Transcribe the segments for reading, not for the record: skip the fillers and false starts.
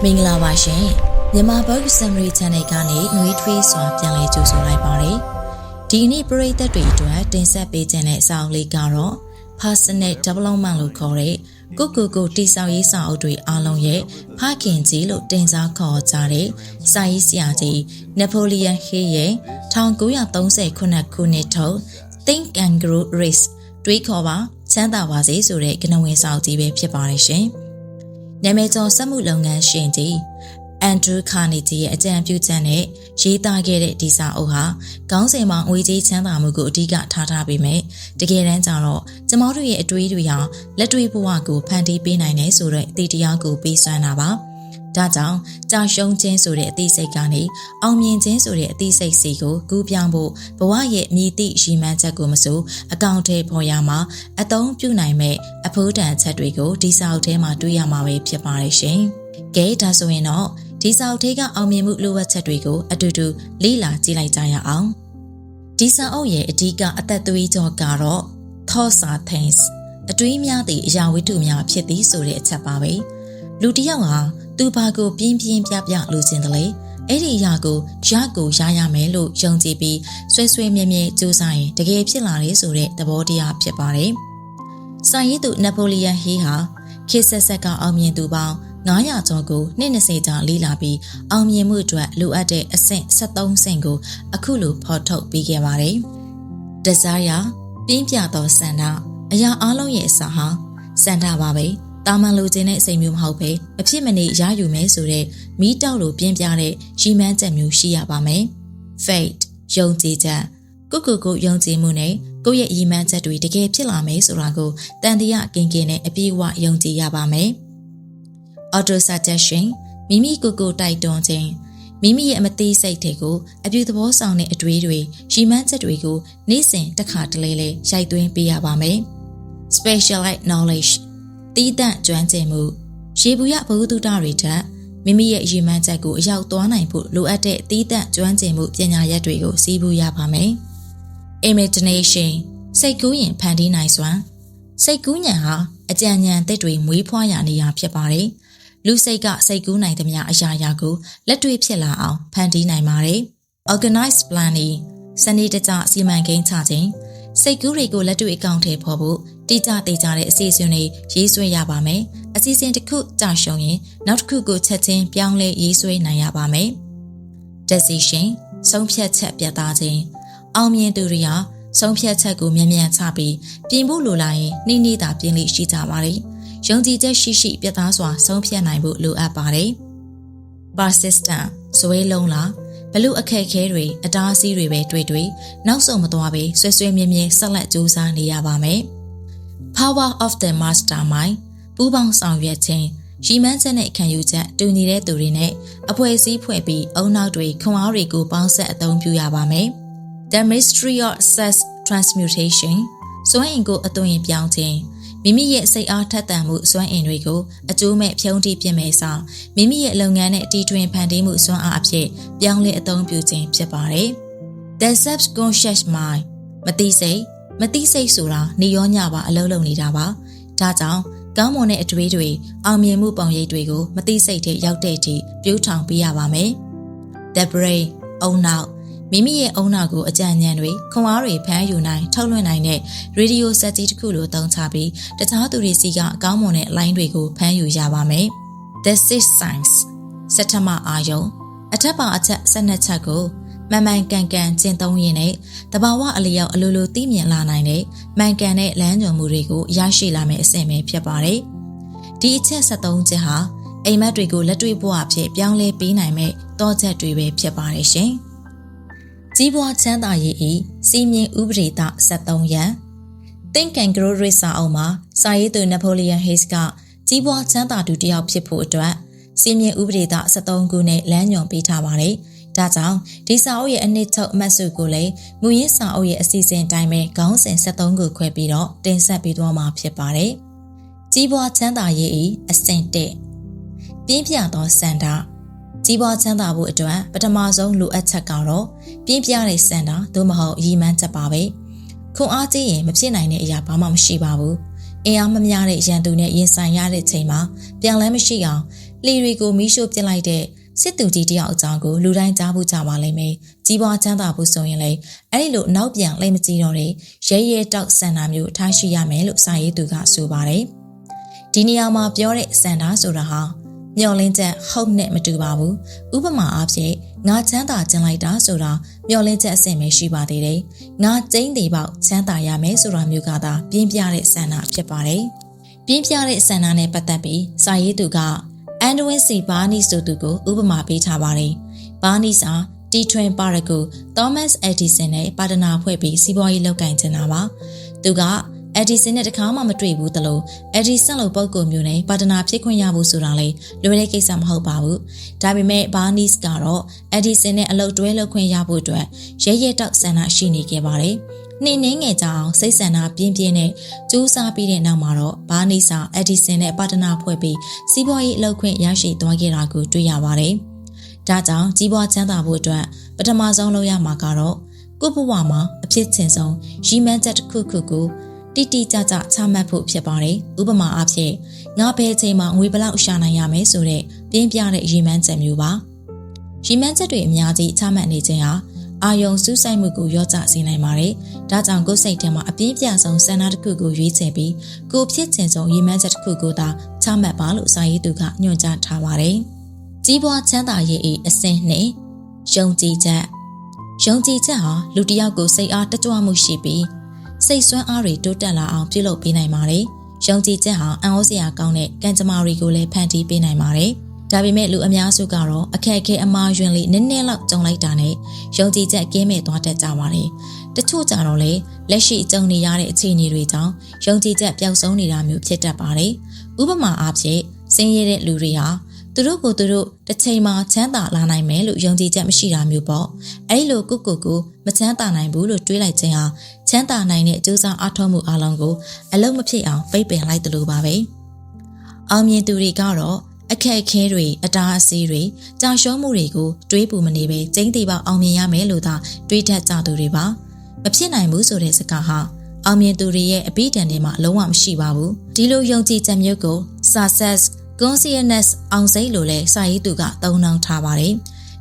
မင်္ဂလာပါရှင်မြန်မာ Book Summary Channel ကနေနှွေးထွေးစွာပြန်လည်ကြိုဆိုလိုက်ပါတယ်ဒီနေ့ပရိသတ်တွေအတွက်တင်ဆက်ပေးခြင်းတဲ့စာအုပ်လေးကတော့ Personal Development လို့ခေါ်တဲ့ကိုတိဆောက်ရေးစာအုပ်တွေအားလုံးရဲ့ဖခင်ကြီးလို့တင်စားခေါ်ကြတဲ့စာရေးဆရာကြီး Napoleon Hill ရဲ့1930ခုနှစ်ထုတ် Think and Grow Rich တွေးခေါ်ပါချမ်းသာပါစေဆိုတဲ့ကနဝင်စာအုပ်ကြီးပဲဖြစ်ပါတယ်ရှင်နာမည်ကျော်စက်မှုလုပ်ငန်းရှင်ကြီး Andrew Carnegie ရဲ့အကြံပြုချက်နဲ့ရေးသားခဲ့တဲ့ဒီစာအုပ်ဟာခေါင်းစဉ်မှာငွေကြေးချမ်းသာမှုကိုအဓိကထားပေမဲ့တကယ်တမ်းကျတော့ကျမတို့ရဲ့အတွေးတွေဟာလက်တွေ့ဘဝကိုဖန်တီးပေးနိုင်တယ်ဆိုတဲ့အသည့်တရားကိုပေးစွမ်းတာပါဒါကြောင့်ကြာရှုံးခြင်းဆိုတဲ့အသည့်စိတ်ကနေအောင်မြင်ခြင်းဆိုတဲ့အသည့်စိတ်စီကိုကူးပြောင်းဖို့ဘဝရဲ့မြည်သည့်ရည်မှန်းချက်ကိုမစိုးအကောင့်ထဲပေါ်ရမှာအသုံးပြုနိုင်မဲ့အဖို့တန်ချက်တွေကိုဒီစာအုပ်ထဲမှာတွေ့ရမှာပဲဖြစ်ပါတယ်ရှင်။ကဲဒါဆိုရင်တော့ဒီစာအုပ်ထဲကအောင်မြင်မှုလိုအပ်ချက်တွေကိုအတူတူလေ့လာကြည့်လိုက်ကြရအောင်။ဒီစာအုပ်ရဲ့အဓိကအသက်သွေးကြောကတော့ Thoughts are things အတွေးများသည့်အရာဝတ္ထုများဖြစ်သည်ဆိုတဲ့အချက်ပါပဲ။လူတစ်ယောက်ဟာသူဘာကိုပြင်းပြလိုချင်တယ်လေအဲ့ဒီအရာကိုရရမယ်လို့ယုံကြည်ပြီးဆွဲမြဲကြိုးစားရင်တကယ်ဖြစ်လာတယ်ဆိုတဲ့သဘောတရားဖြစ်ပါတယ်။စာရေးသူ Napoleon Hill ဟာခေတ်ဆက်ကအောင်မြင်သူပေါင်း900ကျော်ကို20ကြာလေ့လာပြီးအောင်မြင်မှုအတွက်လိုအပ်တဲ့အဆင့်73ဆင့်ကိုအခုလိုဖော်ထုတ်ပေးခဲ့ပါတယ်။ Desire ပြင်းပြသောဆန္ဒအရာအလုံးရဲ့အစဟာဆန္ဒပါပဲ။တာမန်လိုချင်တဲ့အစိမ်မျိုးမဟုတ်ပဲအဖြစ်မနေရယူမယ်ဆိုတဲ့မီးတောက်လိုပြင်းပြတဲ့ရည်မှန်းချက်မျိုးရှိရပါမယ်။ Faith ယုံကြည်ချက်ကိုယုံကြည်မှုနဲ့ကိုယ့်ရဲ့ရည်မှန်းချက်တွေတကယ်ဖြစ်လာမယ်ဆိုတာကိုတန်တရားကင်းနဲ့အပြည့်အဝယုံကြည်ရပါမယ်။ Auto suggestion မိမိကိုတိုက်တွန်းခြင်းမိမိရဲ့အမသိစိတ်တွေကိုအပြုသဘောဆောင်တဲ့အတွေးတွေရည်မှန်းချက်တွေကိုနေ့စဉ်တစ်ခါတလေရိုက်သွင်းပေးရပါမယ်။ Specialized knowledgeတီးတန့်ကျွမ်းကျင်မှုရေဘူးရဘဝတုဒ္ဒတွေထက်မိမိရဲ့ရည်မှန်းချက်ကိုအရောက်သွားနိုင်ဖို့လိုအပ်တဲ့တီးတန့်ကျွမ်းကျင်မှုပညာရပ်တွေကိုစီးပူးရပါမယ်။ Imagination စိတ်ကူးရင်ဖန်တီးနိုင်စွမ်းစိတ်ကူးဉာဏ်ဟာအကြံဉာဏ်သစ်တွေမွေးဖွားရနေရဖြစ်ပါတယ်။လူစိတ်ကစိတ်ကူးနိုင်သမျှအရာကိုလက်တွေ့ဖြစ်လာအောင်ဖန်တီးနိုင်ပါတယ်။ Organized planning စနစ်တကျစီမံကိန်းချခြင်းစိတ်ကူးတွေကိုလက်တွေ့အကောင့်ထဲပေါ်ဖို့တိကျသေးကြတဲ့အစီအစဉ်တွေရေးဆွဲရပါမယ်။အစီအစဉ်တစ်ခုကြာရှုံးရင်နောက်တစ်ခုကိုချက်ချင်းပြောင်းလဲရေးဆွဲနိုင်ရပါမယ်။ Decision ဆုံးဖြတ်ချက်ပြတ်သားခြင်းအောင်မြင်သူတွေဟာဆုံးဖြတ်ချက်ကိုမြန်ချပြီးပြင်ဖို့လိုလာရင်နှိသာပြင်လိရှိကြပါတယ်။ယုံကြည်ချက်ရှိပြတ်သားစွာဆုံးဖြတ်နိုင်ဖို့လိုအပ်ပါတယ်။ Persistent ဇွဲလုံးလားဘလို့အခက်အခဲတွေအတားအဆီးတွေပဲတွေ့နောက်ဆုံးမသွားပဲဆွဲမြဲဆက်လက်ကြိုးစားနေရပါမယ်။ Power of the Mastermind ပူးပေါင်းဆောင်ရွက်ခြင်းရည်မှန်းချက်နဲ့ခံယူချက်တူညီတဲ့သူတွေနဲ့အဖွဲ့အစည်းဖွဲ့ပြီးအုံနောက်တွေခွန်အားတွေကိုပေါင်းဆက်အသုံးပြုရပါမယ်။ The Mystery of Success Transmutation စွမ်းအင်ကိုအသွင်ပြောင်းခြင်းမိမိရဲ့စိတ်အားထက်သန်မှုစွမ်းအင်တွေကိုအကျိုးမဲ့ဖြုံးတိပြစ်မဲ့ဆောင်မိမိရဲ့လုပ်ငန်းနဲ့တီထွင်ဖန်တီးမှုစွမ်းအားအဖြစ်ပြောင်းလဲအသုံးပြုခြင်းဖြစ်ပါတယ်။ The Subconscious Mind မသိစိတ်ဆိုတာနေရောညပါအလုံးလုံးနေတာပါဒါကြောင့်ကောင်းမွန်တဲ့အတွေးတွေအောင်မြင်မှုပုံရိပ်တွေကိုမသိစိတ်ထဲရောက်တဲ့အထိပြိုးထောင်ပေးရပါမယ်။ The Brain အုံနောက်မိမိရဲ့အုံနောက်ကိုအကြံဉာဏ်တွေခွန်အားတွေဖမ်းယူနိုင်ထုတ်လွှင့်နိုင်တဲ့ရေဒီယိုစက်ကြီးတစ်ခုလိုသုံးချပြီးတခြားသူတွေစီကအကောင်းမွန်တဲ့လိုင်းတွေကိုဖမ်းယူရပါမယ်။ The Sixth Sense စက်ထမအာယုံအထက်ပါအချက်12ချက်ကိုမှန်ကန်ကျင့်သုံးရင်းနဲ့တဘာဝအလျောက်အလိုလိုသိမြင်လာနိုင်တဲ့မှန်ကန်တဲ့လမ်းညွှန်မှုတွေကိုရရှိလာမယ့်အဆင့်ပဲဖြစ်ပါတယ်။ဒီအချက်73ချက်ဟာအိမ်မက်တွေကိုလက်တွေ့ဘဝအဖြစ်ပြောင်းလဲပေးနိုင်မဲ့တောချက်တွေပဲဖြစ်ပါတယ်ရှင်။ကြီးပွားချမ်းသာရေးဤစီမင်းဥပဒေသ73ရန် Think and Grow Rich စာအုပ်မှာစာရေးသူ Napoleon Hill ကကြီးပွားချမ်းသာသူတစ်ယောက်ဖြစ်ဖို့အတွက်စီမင်းဥပဒေသ73ခုနဲ့လမ်းညွှန်ပေးထားပါတယ်။ဒါကြောင့်ဒီစာအုပ်ရဲ့အနှစ်ချုပ်အမှတ်စုကိုလည်းမူရင်းစာအုပ်ရဲ့အစီအစဉ်အတိုင်းပဲခေါင်းစဉ်73ခုခွဲပြီးတော့တင်ဆက်ပေးသွားမှာဖြစ်ပါတယ်။ကြီးပွားချမ်းသာရေးဤအဆင့်1ပြင်းပြသောစန္ဒကြီးပွားချမ်းသာဖို့အတွက်ပထမဆုံးလိုအပ်ချက်ကတော့ပြင်းပြတဲ့စန္ဒသို့မဟုတ်ရည်မှန်းချက်ပါပဲ။ခွန်အားကြီးရင်မဖြစ်နိုင်တဲ့အရာဘာမှမရှိပါဘူး။အင်အားမများတဲ့ရန်သူနဲ့ရင်ဆိုင်ရတဲ့ချိန်မှာပြန်လည်မရှိအောင် လှေတွေကိုမီးရှို့ပစ်လိုက်တဲ့စစ်သူကြီးတယောက်အကြောင်းကိုလူတိုင်းကြားဖို့ကြပါလိမ့်မယ်။ကြီးပွားချမ်းသာဖို့ဆိုရင်လေအဲ့ဒီလိုနောက်ပြန်လိမ့်မကြည့်တော့တဲ့ရဲတောက်စန္ဒာမျိုးထားရှိရမယ်လို့စာရေးသူကဆိုပါတယ်။ဒီနေရာမှာပြောတဲ့စန္ဒာဆိုတာဟာမျောလင်းချက်ဟုတ်နဲ့မတူပါဘူး။ဥပမာအားဖြင့်ငါချမ်းသာကျင်လိုက်တာဆိုတာမျောလင်းချက်အဆင့်ပဲရှိပါသေးတယ်။ငါကျင်းသေးပေါက်ချမ်းသာရမယ်ဆိုတာမျိုးကသာပြင်းပြတဲ့စန္ဒာဖြစ်ပါတယ်။ပြင်းပြတဲ့စန္ဒာနဲ့ပတ်သက်ပြီးစာရေးသူကအန်ဒဝင်းစီဘာနီဆိုသူကိုဥပမာပေးထားပါတယ်။ဘာနီစာတီထွင်ပါရကိုသောမတ်အက်ဒီဆန်နဲ့ပါတနာဖွဲ့ပြီးစီးပွားရေးလုပ်ကိုင်ချင်တာပါ။သူကအက်ဒီဆန်နဲ့တခါမှမတွေ့ဘူးတလို့အက်ဒီဆန်လိုပုံကိုမျိုးနဲ့ပါတနာဖြစ်ခွင့်ရဖို့ဆိုတာလေလွယ်တဲ့ကိစ္စမဟုတ်ပါဘူး။ဒါပေမဲ့ဘာနီစ်ကတော့အက်ဒီဆန်နဲ့အလုပ်တွဲလုပ်ခွင့်ရဖို့အတွက်ရဲတောက်ဆန္ဒရှိနေခဲ့ပါတယ်။နှင်းနှင်းငယ်ကြအောင်စိတ်ဆန္ဒပြင်းပြင်းနဲ့ကြိုးစားပြီးတဲ့နောက်မှာတော့ဘာနီစာအက်ဒီဆန်နဲ့ပါတနာဖွဲ့ပြီးစီးပွားရေးအလုပ်ခွင့်ရရှိသွားခဲ့တာကိုတွေ့ရပါတယ်။ဒါကြောင့်ကြီးပွားချမ်းသာဖို့အတွက်ပထမဆုံးလုပ်ရမှာကတော့ကိုယ့်ဘဝမှာအဖြစ်ချင်ဆုံးရည်မှန်းချက်တစ်ခုခုကိုတိကျကျချမှတ်ဖို့ဖြစ်ပါတယ်။ဥပမာအားဖြင့်ငါဘယ်အချိန်မှာငွေဘလောက်ရှာနိုင်ရမယ်ဆိုတဲ့ပြင်းပြတဲ့ရည်မှန်းချက်မျိုးပါ။ရည်မှန်းချက်တွေအများကြီးချမှတ်နေခြင်းဟာအာယုံစူးစိုက်မှုကိုရောကြစေနိုင်ပါတယ်။ဒါကြောင့်ကိုယ်စိတ်ထဲမှာအပြင်းပြဆုံးစန္ဒတစ်ခုကိုရွေးချယ်ပြီးကိုယ်ဖြစ်ချင်ဆုံးရည်မှန်းချက်တစ်ခုကိုသာချမှတ်ပါလို့စာရေးသူကညွှန်ကြားထားပါတယ်။ကြီးပွားချမ်းသာရေး၏အဆင့်2ယုံကြည်ချက်ဟာလူတစ်ယောက်ကိုစိတ်အားတကြွမှုရှိပြီးစိတ်ဆွမ်းအားတွေတိုးတက်လာအောင်ပြုလုပ်ပေးနိုင်ပါတယ်။ယုံကြည်ချက်ဟာအံ့ဩစရာကောင်းတဲ့ကံကြမ္မာတွေကိုလည်းဖန်တီးပေးနိုင်ပါတယ်။ဒါပေမဲ့လူအများစုကတော့အခက်အခဲအမှားယွင်းလေးနည်းနည်းလောက်ကြုံလိုက်တာနဲ့ယုံကြည်ချက်ကင်းမဲ့သွားတတ်ကြပါတယ်။တချို့ကြတော့လေလက်ရှိကြုံနေရတဲ့အခြေအနေတွေကြောင့်ယုံကြည်ချက်ပျောက်ဆုံးနေတာမျိုးဖြစ်တတ်ပါတယ်။ဥပမာအားဖြင့်ဆင်းရဲတဲ့လူတွေဟာသူတို့ကိုသူတို့တစ်ချိန်မှာချမ်းသာလာနိုင်မယ်လို့ယုံကြည်ချက်မရှိတာမျိုးပေါ့။အဲဒီလိုကိုမချမ်းသာနိုင်ဘူးလို့တွေးလိုက်ခြင်းဟာချမ်းသာနိုင်တဲ့ကြိုးစားအားထုတ်မှုအလုံးကိုအလုံးမဖြစ်အောင်ပိတ်ပင်လိုက်သလိုပါပဲ။အောင်မြင်သူတွေကတော့အခက်အခဲတွေအတားအဆီးတွေကြာရှုံးမှုတွေကိုတွေးပူမနေပဲကျင်းသေးပေါအောင်မြင်ရမယ်လို့သာတွေးထက်ကြသူတွေပါမဖြစ်နိုင်ဘူးဆိုတဲ့စကားဟာအောင်မြင်သူတွေရဲ့အပိဓာန်တွေမှာလုံးဝမရှိပါဘူးဒီလိုယုံကြည်ချက်မျိုးကို success consciousness အောင်စိတ်လို့လဲစာရေးသူကသုံးနှောင်းထားပါတယ်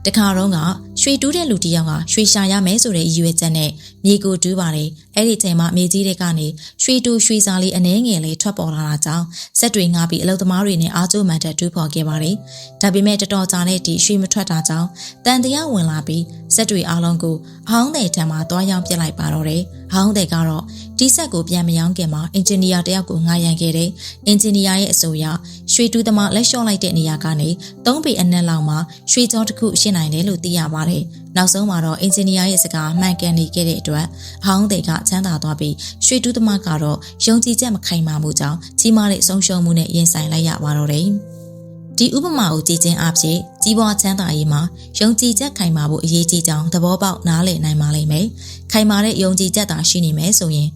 တခါတော့ကရွှေတူးတဲ့လူတစ်ယောက်ကရွှေရှာရမယ်ဆိုတဲ့ရည်ရွယ်ချက်နဲ့မြေကိုတူးပါတယ်အဲ့ဒီချိန်မှာမြေကြီးတွေကနေရွှေတူးရွှေစာလေးအနှဲငယ်လေးထွက်ပေါ်လာတာကြောင့်စက်တွေငါပြီးအလုပ်သမားတွေနဲ့အားကျိုးမှန်တဲ့တူးဖော်ခဲ့ပါတယ်ဒါပေမဲ့တော်တော်ကြာတဲ့ဒီရွှေမထွက်တာကြောင့်တန်တရားဝင်လာပြီးစက်တွေအားလုံးကိုအဟောင်းတဲ့ထံမှာတွားရောင်းပစ်လိုက်ပါတော့တယ်အဟောင်းတဲ့ကတော့ဒီစက်ကိုပြန်မရောင်းခင်မှာအင်ဂျင်နီယာတယောက်ကိုငှားရမ်းခဲ့တယ်အင်ဂျင်နီယာရဲ့အဆိုအရရွှေတူးသမားလက်လျှော့လိုက်တဲ့နေရာကနေ3ပေအနက်လောက်မှာရွှေကြောတစ်ခုရှင်းနိုင်တယ်လို့သိရပါတယ်နောက်ဆုံးမှာတော့အင်ဂျင်နီယာရဲ့စကားမှန်ကန်နေခဲ့တဲ့အတွက်အဟောင်းတဲ့ကချမ်းသာသွားပြီးရွှေတူးသမားကတော့ယုံကြည်ချက်မခိုင်မာမှုကြောင့်ကြီးမားတဲ့ဆုံးရှုံးမှုနဲ့ရင်ဆိုင်လိုက်ရပါတော့တယ်ဒီဥပမာကိုကြည့်ခြင်းအပြင်ကြီးပွားချမ်းသာရေးမှာယုံကြည်ချက်ခိုင်မာဖို့အရေးကြီးကြောင်းသဘောပေါက်နားလည်နိုင်ပါလိမ့်မယ်ခိုင်မာတဲ့ယုံကြည်ချက်သာရှိနေမယ်ဆိုရင်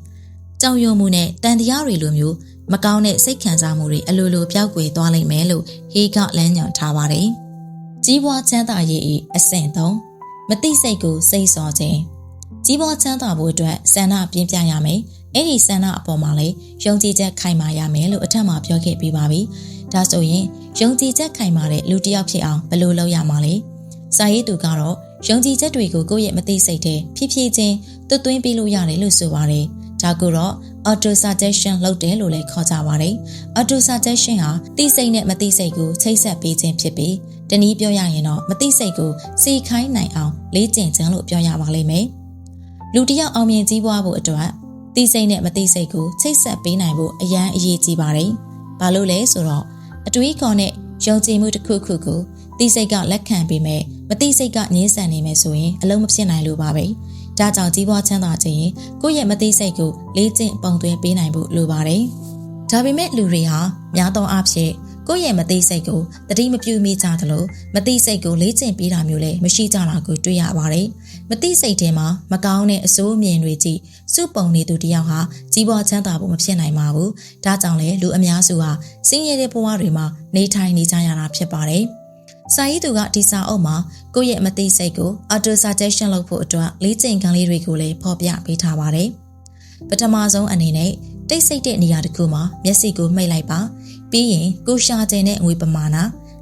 ကြောက်ရွံ့မှုနဲ့တန်တရားတွေလိုမျိုးမကောင်းတဲ့စိတ်ခံစားမှုတွေအလိုလိုပျောက်ကွယ်သွားလိမ့်မယ်လို့ဟေးကလမ်းညွှန်ထားပါတယ်ကြီးပွားချမ်းသာရေး၏အဆင့်3မသိစိတ်ကိုစိတ်ဆော်ခြင်းကြီးပွားချမ်းသာဖို့အတွက်ဆန္ဒပြင်းပြရမယ်အဲ့ဒီဆန္ဒအပေါ်မှာလည်းယုံကြည်ချက်ခိုင်မာရမယ်လို့အထက်မှာပြောခဲ့ပြီးပါပြီဒါဆိုရင်ယုံကြည်ချက်ခိုင်မာတဲ့လူတစ်ယောက်ဖြစ်အောင်ဘယ်လိုလုပ်ရမှာလဲစာရေးသူကတော့ယုံကြည်ချက်တွေကိုကိုယ့်ရဲ့မသိစိတ်ထဲဖြည်းဖြည်းချင်းသွင်းပေးလို့ရတယ်လို့ဆိုပါတယ်ဒါကိုတော့ auto suggestion လုပ်တယ်လို့လည်းခေါ်ကြပါတယ် auto suggestion ဟာသိစိတ်နဲ့မသိစိတ်ကိုချိတ်ဆက်ပေးခြင်းဖြစ်ပြီးတနည်းပြောရရင်တော့မသိစိတ်ကိုစီခိုင်းနိုင်အောင်လေ့ကျင့်ခြင်းလို့ပြောရပါလိမ့်မယ်လူတစ်ယောက်အောင်မြင်ကြီးပွားဖို့အတွက်သိစိတ်နဲ့မသိစိတ်ကိုချိတ်ဆက်ပေးနိုင်ဖို့အရန်အရေးကြီးပါတယ်ဘာလို့လဲဆိုတော့အတွေးခေါ်နဲ့ယုံကြည်မှုတစ်ခုခုကိုသိစိတ်ကလက်ခံပေးမယ်မသိစိတ်ကငြင်းဆန်နေမယ်ဆိုရင်အလုံးမဖြစ်နိုင်လို့ပါပဲဒါကြောင့်ကြီးပွားချမ်းသာခြင်းကိုယ့်ရဲ့မသိစိတ်ကိုလေ့ကျင့်ပုံသွင်းပေးနိုင်ဖို့လိုပါတယ်ဒါပေမဲ့လူတွေဟာများသောအားဖြင့်ကိုယ့်ရဲ့မသိစိတ်ကိုတတိမပြုမိကြသလိုမသိစိတ်ကိုလေ့ကျင့်ပေးတာမျိုးလည်းမရှိကြတာကိုတွေ့ရပါတယ်မသိစိတ်ထဲမှာမကောင်းတဲ့အဆိုးအမြင်တွေကြည့်စုပုံနေသူတယောက်ဟာကြီးပွားချမ်းသာဖို့မဖြစ်နိုင်ပါဘူးဒါကြောင့်လေလူအများစုဟာဆင်းရဲတဲ့ဘဝတွေမှာနေထိုင်နေကြရတာဖြစ်ပါတယ်စာရေးသူကဒီစာအုပ်မှာကိုယ့်ရဲ့မသိစိတ်ကို auto suggestion လုပ်ဖို့အတွက်လေ့ကျင့်ခန်းလေးတွေကိုလည်းဖော်ပြပေးထားပါတယ်ပထမဆုံးအနေနဲ့တိတ်ဆိတ်တဲ့နေရာတစ်ခုမှာမျက်စိကိုမှိတ်လိုက်ပါပြီးရင်ကိုရှာကျင်တဲ့ငွေပမာဏ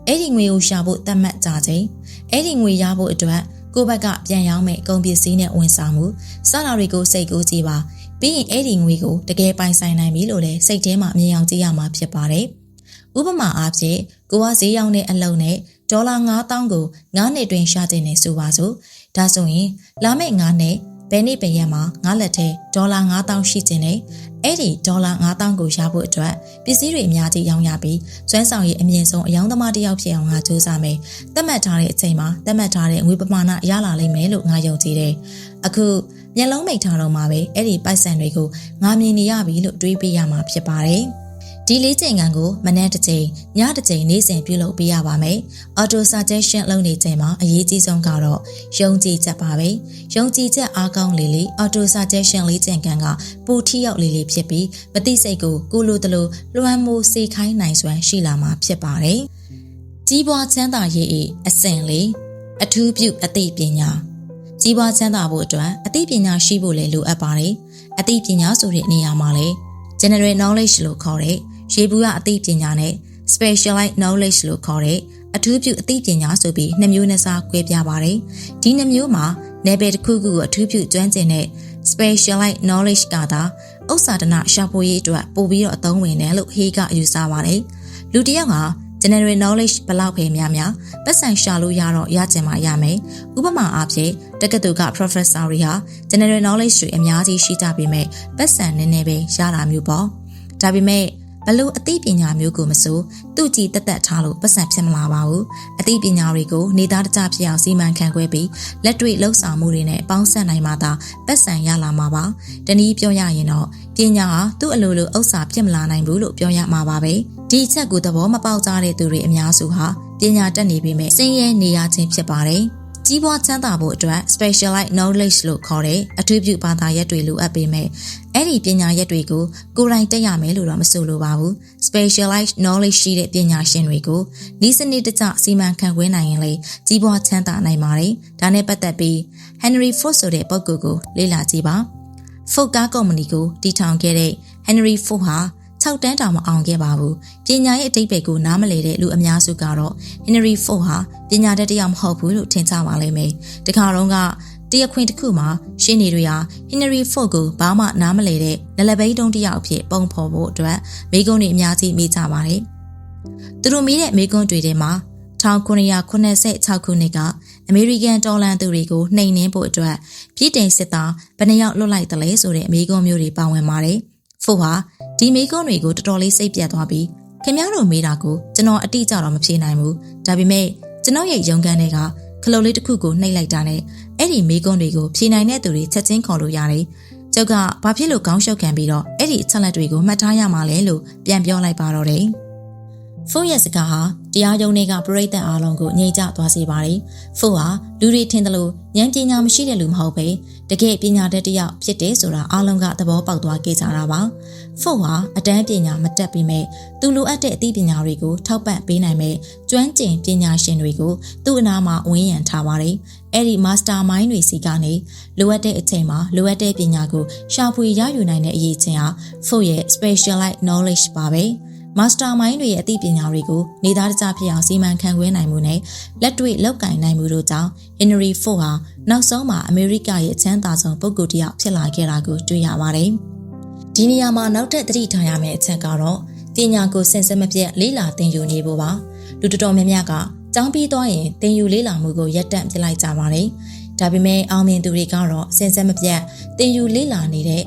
အဲ့ဒီငွေကိုရှာဖို့သတ်မှတ်ကြချိန်အဲ့ဒီငွေရဖို့အတွက်ကိုယ့်ဘက်ကပြန်ရောင်းမဲ့ကုန်ပစ္စည်းနဲ့ဝန်ဆောင်မှုစတာတွေကိုစိတ်ကူးကြည့်ပါပြီးရင်အဲ့ဒီငွေကိုတကယ်ပိုင်ဆိုင်နိုင်ပြီလို့လည်းစိတ်ထဲမှာမြင်အောင်ကြည့်ရမှာဖြစ်ပါတယ်ဥပမာအားဖြင့်ကိုကဈေးရောင်းတဲ့အလုပ်နဲ့ဒေါ်လာ9000ကို9နှစ်တွင်ရှာတင်နေဆိုပါစို့ဒါဆိုရင်လာမယ့်9နှစ်ဘယ်နေ့ပဲရက်မှာငါလက်ထဲဒေါ်လာ9000ရှိခြင်းနဲ့အဲ့ဒီဒေါ်လာ9000ကိုရဖို့အတွက်ပစ္စည်းတွေအများကြီးရောင်းရပြီးစွမ်းဆောင်ရည်အမြင့်ဆုံးအယောင်သမားတစ်ယောက်ဖြစ်အောင်ငါစူးစမ်းမယ်သတ်မှတ်ထားတဲ့အချိန်မှာသတ်မှတ်ထားတဲ့ငွေပမာဏရလာလိမ့်မယ်လို့ငါယုံကြည်တယ်အခုမျက်လုံးမိတ်ထားတော့မှပဲအဲ့ဒီပိုက်ဆံတွေကိုငါမြင်နေရပြီလို့တွေးပြရမှာဖြစ်ပါတယ်ဒီလေးချိန်ကန်ကိုမနက်တစ်ချိန်ညတစ်ချိန်နေ့စဉ်ပြုလုပ်ပေးရပါမယ်။ Auto suggestion လုပ်နေချိန်မှာအရေးကြီးဆုံးကတော့ယုံကြည်ချက်ပါပဲ။ယုံကြည်ချက်အားကောင်းလေလေ Auto suggestion လေးချိန်ကန်ကပိုထိရောက်လေလေဖြစ်ပြီးမသိစိတ်ကိုကိုလိုတလိုလွှမ်းမိုးစေခိုင်းနိုင်စွမ်းရှိလာမှာဖြစ်ပါတယ်။ကြီးပွားချမ်းသာရေး၏အစဉ်လေးအထူးပြုအသိပညာကြီးပွားချမ်းသာဖို့အတွက်အသိပညာရှိဖို့လည်းလိုအပ်ပါတယ်။အသိပညာဆိုတဲ့နေရာမှာလည်း general knowledge လို့ခေါ်တဲ့ရေဘူးရအသိပညာနဲ့ specialized knowledge လို့ခေါ်တဲ့အထူးပြုအသိပညာဆိုပြီးနှစ်မျိုးနဲ့စားခွဲပြပါတယ်။ဒီနှစ်မျိုးမှာနယ်ပယ်တစ်ခုခုကိုအထူးပြုကျွမ်းကျင်တဲ့ specialized knowledge ကသာဥစ္စာဒနာရှာဖွေရေးအတွက်ပို့ပြီးတော့အသုံးဝင်တယ်လို့ဟေးကယူဆပါတယ်။လူတစ်ယောက်က general knowledge ဘလောက်ပဲများများပတ်စံရှာလို့ရတော့ရကျင်မှရမယ်။ဥပမာအားဖြင့်တက္ကသိုလ်က professor တွေဟာ general knowledge တွေအများကြီးရှိကြပေမဲ့ပတ်စံနည်းနည်းပဲရတာမျိုးပေါ့။ဒါပေမဲ့ဘလို့အသိပညာမျိုးကိုမစိုးသူ့ကြည်တက်ထားလို့ပတ်စံဖြစ်မလာပါဘူးအသိပညာတွေကိုနေသားတကျဖြစ်အောင်စီမံခန့်ခွဲပြီးလက်တွေ့လှုပ်ဆောင်မှုတွေနဲ့ပေါင်းစပ်နိုင်မှသာပတ်စံရလာမှာပါတနည်းပြောရရင်တော့ပညာဟာသူ့အလိုလိုဥစ္စာဖြစ်မလာနိုင်ဘူးလို့ပြောရမှာပါပဲဒီအချက်ကိုသဘောမပေါက်ကြတဲ့သူတွေအများစုဟာပညာတတ်နေပေမဲ့စင်ရဲနေရခြင်းဖြစ်ပါတယ်ကြီးပွားချမ်းသာဖို့အတွက် specialized knowledge လို့ခေါ်တဲ့အထူးပြုဘာသာရပ်တွေလိုအပ်ပေမဲ့အဲ့ဒီပညာရပ်တွေကိုကိုယ်တိုင်တက်ရမယ်လို့တော့မဆိုလိုပါဘူး specialized knowledge ရှိတဲ့ပညာရှင်တွေကိုဤစနစ်တကျစီမံခန့်ခွဲနိုင်ရင်လေကြီးပွားချမ်းသာနိုင်ပါတယ်ဒါနဲ့ပတ်သက်ပြီး Henry Ford ဆိုတဲ့ပုဂ္ဂိုလ်ကိုလေ့လာကြည့်ပါ Ford ကားကုမ္ပဏီကိုတည်ထောင်ခဲ့တဲ့ Henry Ford ဟာ6တန်းတောင်မအောင်ခဲ့ပါဘူးပညာရဲ့အဓိပ္ပာယ်ကိုနားမလည်တဲ့လူအများစုကတော့ Henry Ford ဟာပညာတတ်တစ်ယောက်မဟုတ်ဘူးလို့ထင်ကြပါလိမ့်မယ်တခါတော့ကတရားခွင်တစ်ခုမှာရှင်းနေတွေဟာ Henry Ford ကိုဘာမှနားမလည်တဲ့လလဘိတုံးတစ်ယောက်အဖြစ်ပုံဖော်ဖို့အတွက်မိကုန်းတွေအများကြီးမိကြပါတယ်သူတို့မိတဲ့မိကုန်းတွေထဲမှာ1986ခုနှစ်ကအမေရိကန်တော်လှန်သူတွေကိုနှိမ်နင်းဖို့အတွက်ပြည်တိုင်စစ်သားဘယ်နှယောက်လွတ်လိုက်တယ်လဲဆိုတဲ့အမေကုန်းမျိုးတွေပါဝင်ပါတယ်ဖို့ဟာဒီမိကုန်းတွေကိုတော်တော်လေးစိတ်ပြတ်သွားပြီးခင်ဗျားတို့မေးတာကိုကျွန်တော်အတိအကျတော့မဖြေနိုင်ဘူးဒါပေမဲ့ကျွန်တော်ရဲ့ရုံခန်းတွေကခလုတ်လေးတစ်ခုကိုနှိပ်လိုက်တာနဲ့အဲ့ဒီမိကုန်းတွေကိုဖြေနိုင်တဲ့သူတွေချက်ချင်းခေါ်လို့ရတယ်ကျုပ်ကဘာဖြစ်လို့ခေါင်းရှုပ်ခံပြီးတော့အဲ့ဒီအချက်လက်တွေကိုမှတ်ထားရမှာလဲလို့ပြန်ပြောလိုက်ပါတော့တယ်ဖို့ရဲ့စကားဟာတရားရုံးတွေကပရိသတ်အားလုံးကိုငြိမ်ချသွားစေပါတယ်။ဖို့ဟာလူတွေထင်တယ်လို့ဉာဏ်ပညာမရှိတဲ့လူမဟုတ်ပဲတကယ်ပညာတတ်တစ်ယောက်ဖြစ်တယ်ဆိုတာအားလုံးကသဘောပေါက်သွားခဲ့ကြတာပါ။ဖို့ဟာအတန်းပညာမတတ်ပေမဲ့သူလိုအပ်တဲ့အသိပညာတွေကိုထောက်ပံ့ပေးနိုင်မဲ့ကျွမ်းကျင်ပညာရှင်တွေကိုသူ့အနာမှာဝန်းရံထားပါတယ်။အဲ့ဒီ master mind တွေစီကနေလိုအပ်တဲ့အချိန်မှာလိုအပ်တဲ့ပညာကိုရှာဖွေရယူနိုင်တဲ့အရေးချင်းဟာဖို့ရဲ့ specialized knowledge ပါပဲ။ Mastermind တွေရဲ့အသိပညာတွေကိုနေသားတကျဖြစ်အောင်စီမံခန့်ခွဲနိုင်မှုနဲ့လက်တွေ့လုပ်ကိုင်နိုင်မှုတို့ကြောင့် Henry Ford ဟာနောက်ဆုံးမှာအမေရိကရဲ့အချမ်းသာဆုံးပုဂ္ဂိုလ်တစ်ယောက်ဖြစ်လာခဲ့တာကိုတွေ့ရပါတယ်။ဒီနေရာမှာနောက်ထပ်သတိထားရမယ့်အချက်ကတော့ပညာကိုစင်စစ်မပြတ်လေ့လာသင်ယူနေဖို့ပါ။လူတော်တော်များများကကျောင်းပြီးသွားရင်သင်ယူလေ့လာမှုကိုရပ်တန့်ပြလိုက်ကြပါတယ်။ဒါပေမဲ့အောင်မြင်သူတွေကတော့စင်စစ်မပြတ်သင်ယူလေ့လာနေတဲ့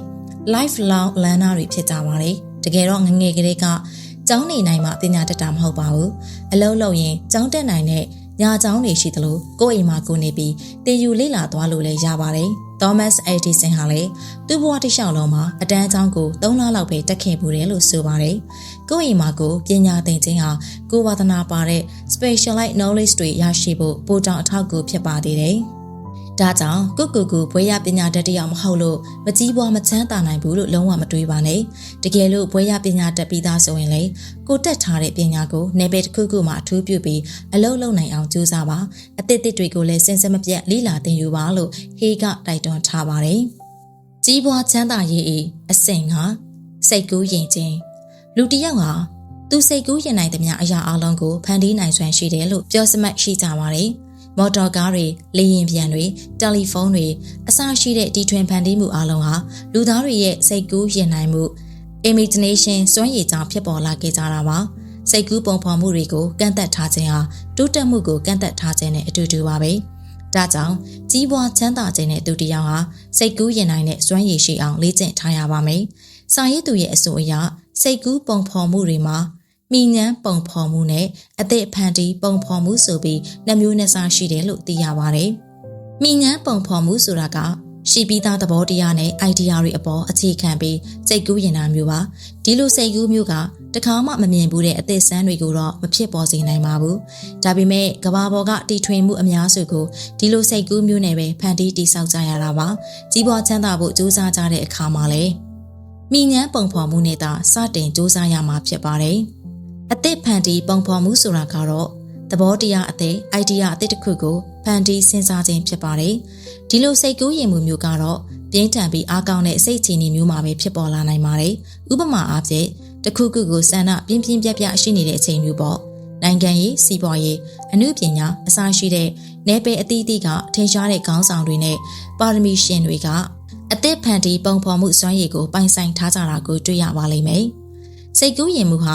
lifelong learner တွေဖြစ်ကြပါတယ်။တကယ်တော့ငငယ်ကလေးကကျောင်းနေနိုင်မှပညာတတ်တာမဟုတ်ပါဘူးအလုံးလုံးရင်ကျောင်းတက်နိုင်တဲ့ညာကျောင်းတွေရှိသလိုကိုယ့်အိမ်မှာကိုနေပြီးသင်ယူလေ့လာသွားလို့လည်းရပါတယ်သောမတ်အက်ဒီဆန်ဟာလည်းသူ့ဘဝတစ်လျှောက်လုံးမှာအတန်းကျောင်းကို3လလောက်ပဲတက်ခဲ့မှုတယ်လို့ဆိုပါတယ်ကိုယ့်အိမ်မှာကိုပညာသင်ခြင်းဟာကိုယ်ဝါသနာပါတဲ့ specialized knowledge တွေရရှိဖို့ပိုတောင်အထောက်အကူဖြစ်ပါသေးတယ်ဒါကြောင့်ကိုဘွဲရပညာတတ်တရားမဟုတ်လို့မကြီးပွားမချမ်းသာနိုင်ဘူးလို့လုံးဝမတွေးပါနဲ့တကယ်လို့ဘွဲရပညာတတ်ပြီးသားဆိုရင်လေကိုတက်ထားတဲ့ပညာကိုနယ်ပယ်တစ်ခုခုမှာအထူးပြုပြီးအလုပ်လုပ်နိုင်အောင်ကြိုးစားပါအသစ်တွေကိုလည်းစင်စစ်မပြတ်လေ့လာသင်ယူပါလို့ဟေးကတိုက်တွန်းထားပါတယ်ကြီးပွားချမ်းသာရေးအဆင့်ကစိတ်ကူးယဉ်ခြင်းလူတစ်ယောက်ဟာ သူစိတ်ကူးရင်နိုင်သမျှအရာအလုံးကိုဖန်တီးနိုင်စွမ်းရှိတယ်လို့ပြောစမှတ်ရှိကြပါတယ်။မော်တော်ကားတွေ၊လေယာဉ်ပျံတွေ၊တယ်လီဖုန်းတွေအစရှိတဲ့တီထွင်ဖန်တီးမှုအလုံးဟာလူသားတွေရဲ့စိတ်ကူးရင်နိုင်မှု imagination စွမ်းရည်ကြောင့်ဖြစ်ပေါ်လာခဲ့ကြတာပါ။စိတ်ကူးပုံဖော်မှုတွေကိုကန့်သက်ထားခြင်းဟာတိုးတက်မှုကိုကန့်သက်ထားခြင်းနဲ့အတူတူပါပဲ။ဒါကြောင့်ကြီးပွားချမ်းသာခြင်းတဲ့သူတစ်ယောက်ဟာစိတ်ကူးရင်နိုင်တဲ့စွမ်းရည်ရှိအောင်လေ့ကျင့်ထားရပါမယ်။စာရေးသူရဲ့အဆိုအရစိတ်ကူးပုံဖော်မှုတွေမှာမိငန်းပုံဖော်မှုနဲ့အသက်ဖန်တီးပုံဖော်မှုဆိုပြီးနှစ်မျိုးနှစ်စားရှိတယ်လို့သိရပါတယ်။မိငန်းပုံဖော်မှုဆိုတာကရှိပြီးသားသဘောတရားနဲ့ idea တွေအပေါ်အခြေခံပြီးစိတ်ကူးရင်တာမျိုးပါ။ဒီလိုစိတ်ကူးမျိုးကတခါမှမမြင်ဘူးတဲ့အသက်ဆန်းတွေကိုတော့မဖြစ်ပေါ်စေနိုင်ပါဘူး။ဒါပေမဲ့ကဘာပေါ်ကတီထွင်မှုအများစုကိုဒီလိုစိတ်ကူးမျိုးနဲ့ပဲဖန်တီးတည်ဆောက်ကြရတာပါ။ကြီးပွားချမ်းသာဖို့ကြိုးစားကြတဲ့အခါမှာလေမိငန်းပုံဖော်မှုနဲ့သာစတင်ကြိုးစားရမှာဖြစ်ပါတယ်။အသက်ဖန်တီးပုံဖော်မှုဆိုတာကတော့သဘောတရားအသက် idea အသက်တစ်ခုကိုဖန်တီးစဉ်းစားခြင်းဖြစ်ပါတယ်။ဒီလိုစိတ်ကူးရင်မှုမျိုးကတော့ပြင်းထန်ပြီးအားကောင်းတဲ့စိတ်ချနေမျိုးမှာပဲဖြစ်ပေါ်လာနိုင်ပါတယ်။ဥပမာအားဖြင့်တစ်ခုခုကိုဆန္ဒပြင်းပြင်းပြပြရှိနေတဲ့အချိန်မျိုးပေါ့။နိုင်ငံရေးစီးပွားရေးအမှုပညာအစရှိတဲ့နယ်ပယ်အသီးသီးကထင်ရှားတဲ့ခေါင်းဆောင်တွေနဲ့ပါရမီရှင်တွေကအသက်ဖန်တီးပုံဖော်မှုစွမ်းရည်ကိုပိုင်ဆိုင်ထားကြတာကိုတွေ့ရပါလိမ့်မယ်။စိတ်ကူးရင်မှုဟ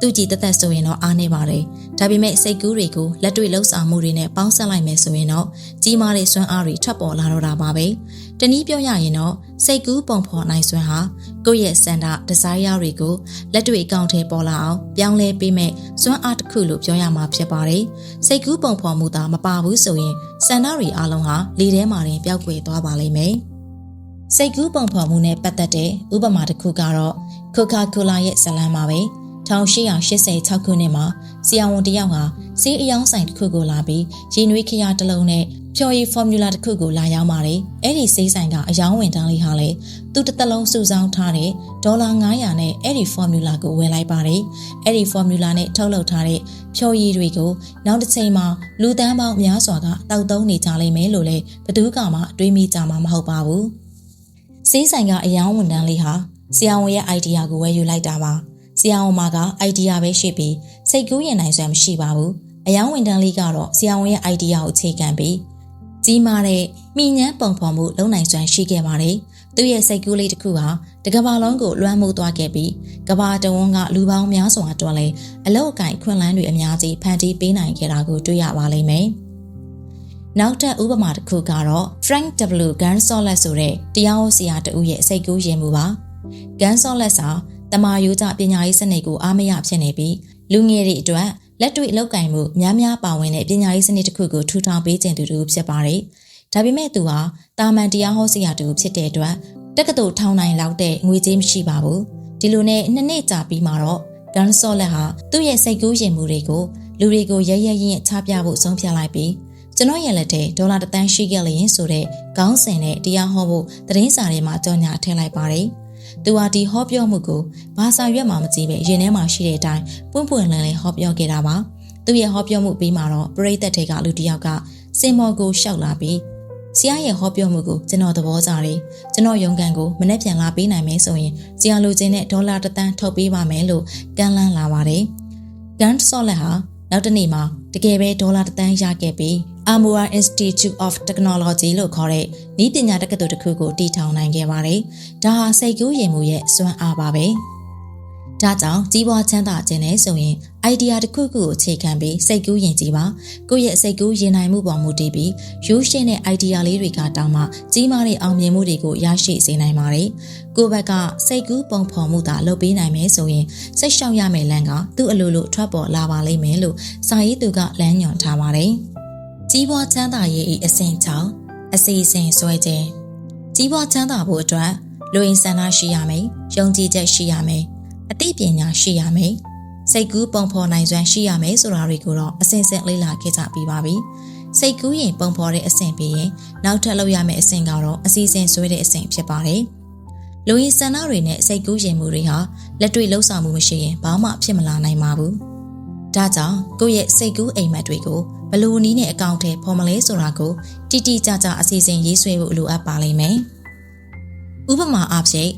ာသူကြည်သက်သက်ဆိုရင်တော့အားနေပါတယ်။ဒါပေမဲ့စိတ်ကူးတွေကိုလက်တွေ့လှုပ်ဆောင်မှုတွေနဲ့ပေါင်းစပ်လိုက်မယ်ဆိုရင်တော့ကြီးမားတဲ့စွမ်းအားတွေထွက်ပေါ်လာတော့တာပါပဲ။တနည်းပြောရရင်တော့စိတ်ကူးပုံဖော်နိုင်စွမ်းဟာကိုယ့်ရဲ့စန္ဒ desire တွေကိုလက်တွေ့အကောင့်ထဲပေါ်လာအောင်ပြောင်းလဲပေးမဲ့စွမ်းအားတစ်ခုလို့ပြောရမှာဖြစ်ပါတယ်။စိတ်ကူးပုံဖော်မှုသာမပါဘူးဆိုရင်စန္ဒတွေအလုံးဟာလေထဲမှာတင်ပျောက်ကွယ်သွားပါလိမ့်မယ်။စိတ်ကူးပုံဖော်မှုနဲ့ပတ်သက်တဲ့ဥပမာတစ်ခုကတော့ Coca-Cola ရဲ့ဇာတ်လမ်းပါပဲ1886ခုနှစ်မှာဆရာဝန်တယောက်ဟာဆေးအယောင်ဆိုင်တစ်ခုကိုလာပြီးရေနွေးခရတစ်လုံးနဲ့ဖြော်ရည်ဖော်မြူလာတစ်ခုကိုလာရောက်ပါတယ်။အဲ့ဒီဆေးဆိုင်ကအယောင်ဝန်တန်းလေးဟာလေသူတစ်သက်လုံးစုဆောင်းထားတဲ့ဒေါ်လာ900နဲ့အဲ့ဒီဖော်မြူလာကိုဝယ်လိုက်ပါတယ်။အဲ့ဒီဖော်မြူလာနဲ့ထုတ်လုပ်ထားတဲ့ဖြော်ရည်တွေကိုနောက်တစ်ချိန်မှာလူသန်းပေါင်းများစွာကတောက်သုံးနေကြလိမ့်မယ်လို့လည်းဘယ်သူကမှတွေးမိကြမှာမဟုတ်ပါဘူး။ဆေးဆိုင်ကအယောင်ဝန်တန်းလေးဟာဆရာဝန်ရဲ့ idea ကိုဝယ်ယူလိုက်တာပါ။ဆရာဝန်မက idea ပဲရှိပြီးစိတ်ကူးရင်နိုင်စွမ်းမရှိပါဘူး။အယောင်ဝန်တန်းလေးကတော့ဆရာဝန်ရဲ့ idea ကိုအခြေခံပြီးကြီးမားတဲ့မိငန်းပုံဖော်မှုလုပ်နိုင်စွမ်းရှိခဲ့ပါတယ်။သူ့ရဲ့စိတ်ကူးလေးတစ်ခုဟာတကမ္ဘာလုံးကိုလွှမ်းမိုးသွားခဲ့ပြီးကမ္ဘာတဝန်းကလူပေါင်းများစွာအတွက်လည်းအလောက်အကန့်ခွင့်လန်းတွေအများကြီးဖန်တီးပေးနိုင်ခဲ့တာကိုတွေ့ရပါလိမ့်မယ်။နောက်ထပ်ဥပမာတစ်ခုကတော့ Frank W. Gonzalez ဆိုတဲ့တရားဟောဆရာတဦးရဲ့စိတ်ကူးရင်မှုပါ။ Gonzalez ဟာတမာယိုးကျပညာရေးစနစ်ကိုအားမရဖြစ်နေပြီးလူငယ်တွေအတွက်လက်တွေ့လောက်ကင်မှုများများပါဝင်တဲ့ပညာရေးစနစ်တစ်ခုကိုထူထောင်ပေးခြင်းသူတို့ဖြစ်ပါတယ်။ဒါပေမဲ့သူဟာတာမန်တရားဟောဆရာတူဖြစ်တဲ့အတွက်တက္ကသိုလ်ထောင်နိုင်လောက်တဲ့ငွေကြေးမရှိပါဘူး။ဒီလိုနဲ့2နှစ်ကြာပြီးမှတော့ Gonzalez ဟာသူ့ရဲ့စိတ်ကူးရင်မှုတွေကိုလူတွေကိုရရရင်ချပြဖို့ဆုံးဖြတ်လိုက်ပြီးကျွန်တော်ရဲ့လက်ထဲဒေါ်လာ1 သန်းရှိခဲ့လျင်ဆိုတဲ့ခေါင်းစဉ်နဲ့တရားဟောဖို့သတင်းစာထဲမှာကြော်ညာထည့်လိုက်ပါတယ်။သူဟာဒီဟောပြောမှုကိုဘာသာရွက်မှမကြည့်ပဲရင်ထဲမှာရှိတဲ့အတိုင်းပွင့်ပွင့်လင်းလင်းဟောပြောခဲ့တာပါ။သူရဲ့ဟောပြောမှုပြီးမှတော့ပရိသတ်တွေကလူတစ်ယောက်ကစင်မော်ကိုရှောက်လာပြီးဆရာရဲ့ဟောပြောမှုကိုကျွန်တော်သဘောကျတယ်။ကျွန်တော်ရုံကန်ကိုမနေ့ပြန်လာပေးနိုင်မယ်ဆိုရင်ဆရာလိုချင်တဲ့ဒေါ်လာ1 သန်းထုတ်ပေးပါမယ်လို့ကမ်းလှမ်းလာပါတယ်။ Gonzalez ဟာနောက်တစ်နေ့မှာတကယ်ပဲဒေါ်လာ1 သန်းရခဲ့ပြီး Amura Institute of Technology လို့ခေါ်တဲ့နည်းပညာတက္ကသိုလ်တစ်ခုကိုတည်ထောင်နိုင်ခဲ့ပါတယ်။ဒါဟာစိတ်ကူးရင်မှုရဲ့စွမ်းအားပါပဲ။ဒါကြောင့်ကြီးပွားချမ်းသာခြင်းနဲ့ဆိုရင် idea တစ်ခုခုကိုအခြေခံပြီးစိတ်ကူးရင်ကြည်ပါ။ကိုယ့်ရဲ့စိတ်ကူးရင်နိုင်မှုပေါ်မူတည်ပြီးရိုးရှင်းတဲ့ idea လေးတွေကတောင်းမှကြီးမားတဲ့အောင်မြင်မှုတွေကိုရရှိစေနိုင်ပါတယ်။ကိုယ့်ဘက်ကစိတ်ကူးပုံဖော်မှုသာလုပ်ပေးနိုင်မယ်ဆိုရင်စိတ်ရှောင်ရမယ့်လမ်းကသူ့အလိုလိုထွက်ပေါ်လာပါလိမ့်မယ်လို့စာရေးသူကလမ်းညွှန်ထားပါတယ်။ကြီးပွားချမ်းသာရေးအဆင့်6အစီအစဉ်ဆွဲခြင်းကြီးပွားချမ်းသာဖို့အတွက်လူရင်းဆန္ဒရှိရမယ်။ယုံကြည်ချက်ရှိရမယ်။အသိပညာရှိရမယ်။စိတ်ကူးပုံဖော်နိုင်စွမ်းရှိရမယ်ဆိုတာတွေကိုတော့အစဉ်စဉ်လေ့လာခဲ့ကြပြီးပါပြီ။စိတ်ကူးရင်ပုံဖော်တဲ့အဆင့်ပြီးရင်နောက်ထပ်လုပ်ရမယ့်အဆင့်ကတော့အစီအစဉ်ဆွဲတဲ့အဆင့်ဖြစ်ပါတယ်။လူရင်းဆန္ဒတွေနဲ့စိတ်ကူးရင်မှုတွေဟာလက်တွေ့လှုပ်ဆောင်မှုမရှိရင်ဘာမှဖြစ်မလာနိုင်ပါဘူး။ဒါကြောင့်ကိုယ့်ရဲ့စိတ်ကူးအိမ်မက်တွေကိုဘယ်လိုနည်းနဲ့အကောင့်ထဲဖော်မလဲဆိုတာကိုတိတိကျကျအစီအစဉ်ရေးဆွဲဖို့လိုအပ်ပါလိမ့်မယ်။ဥပမာအားဖြင့်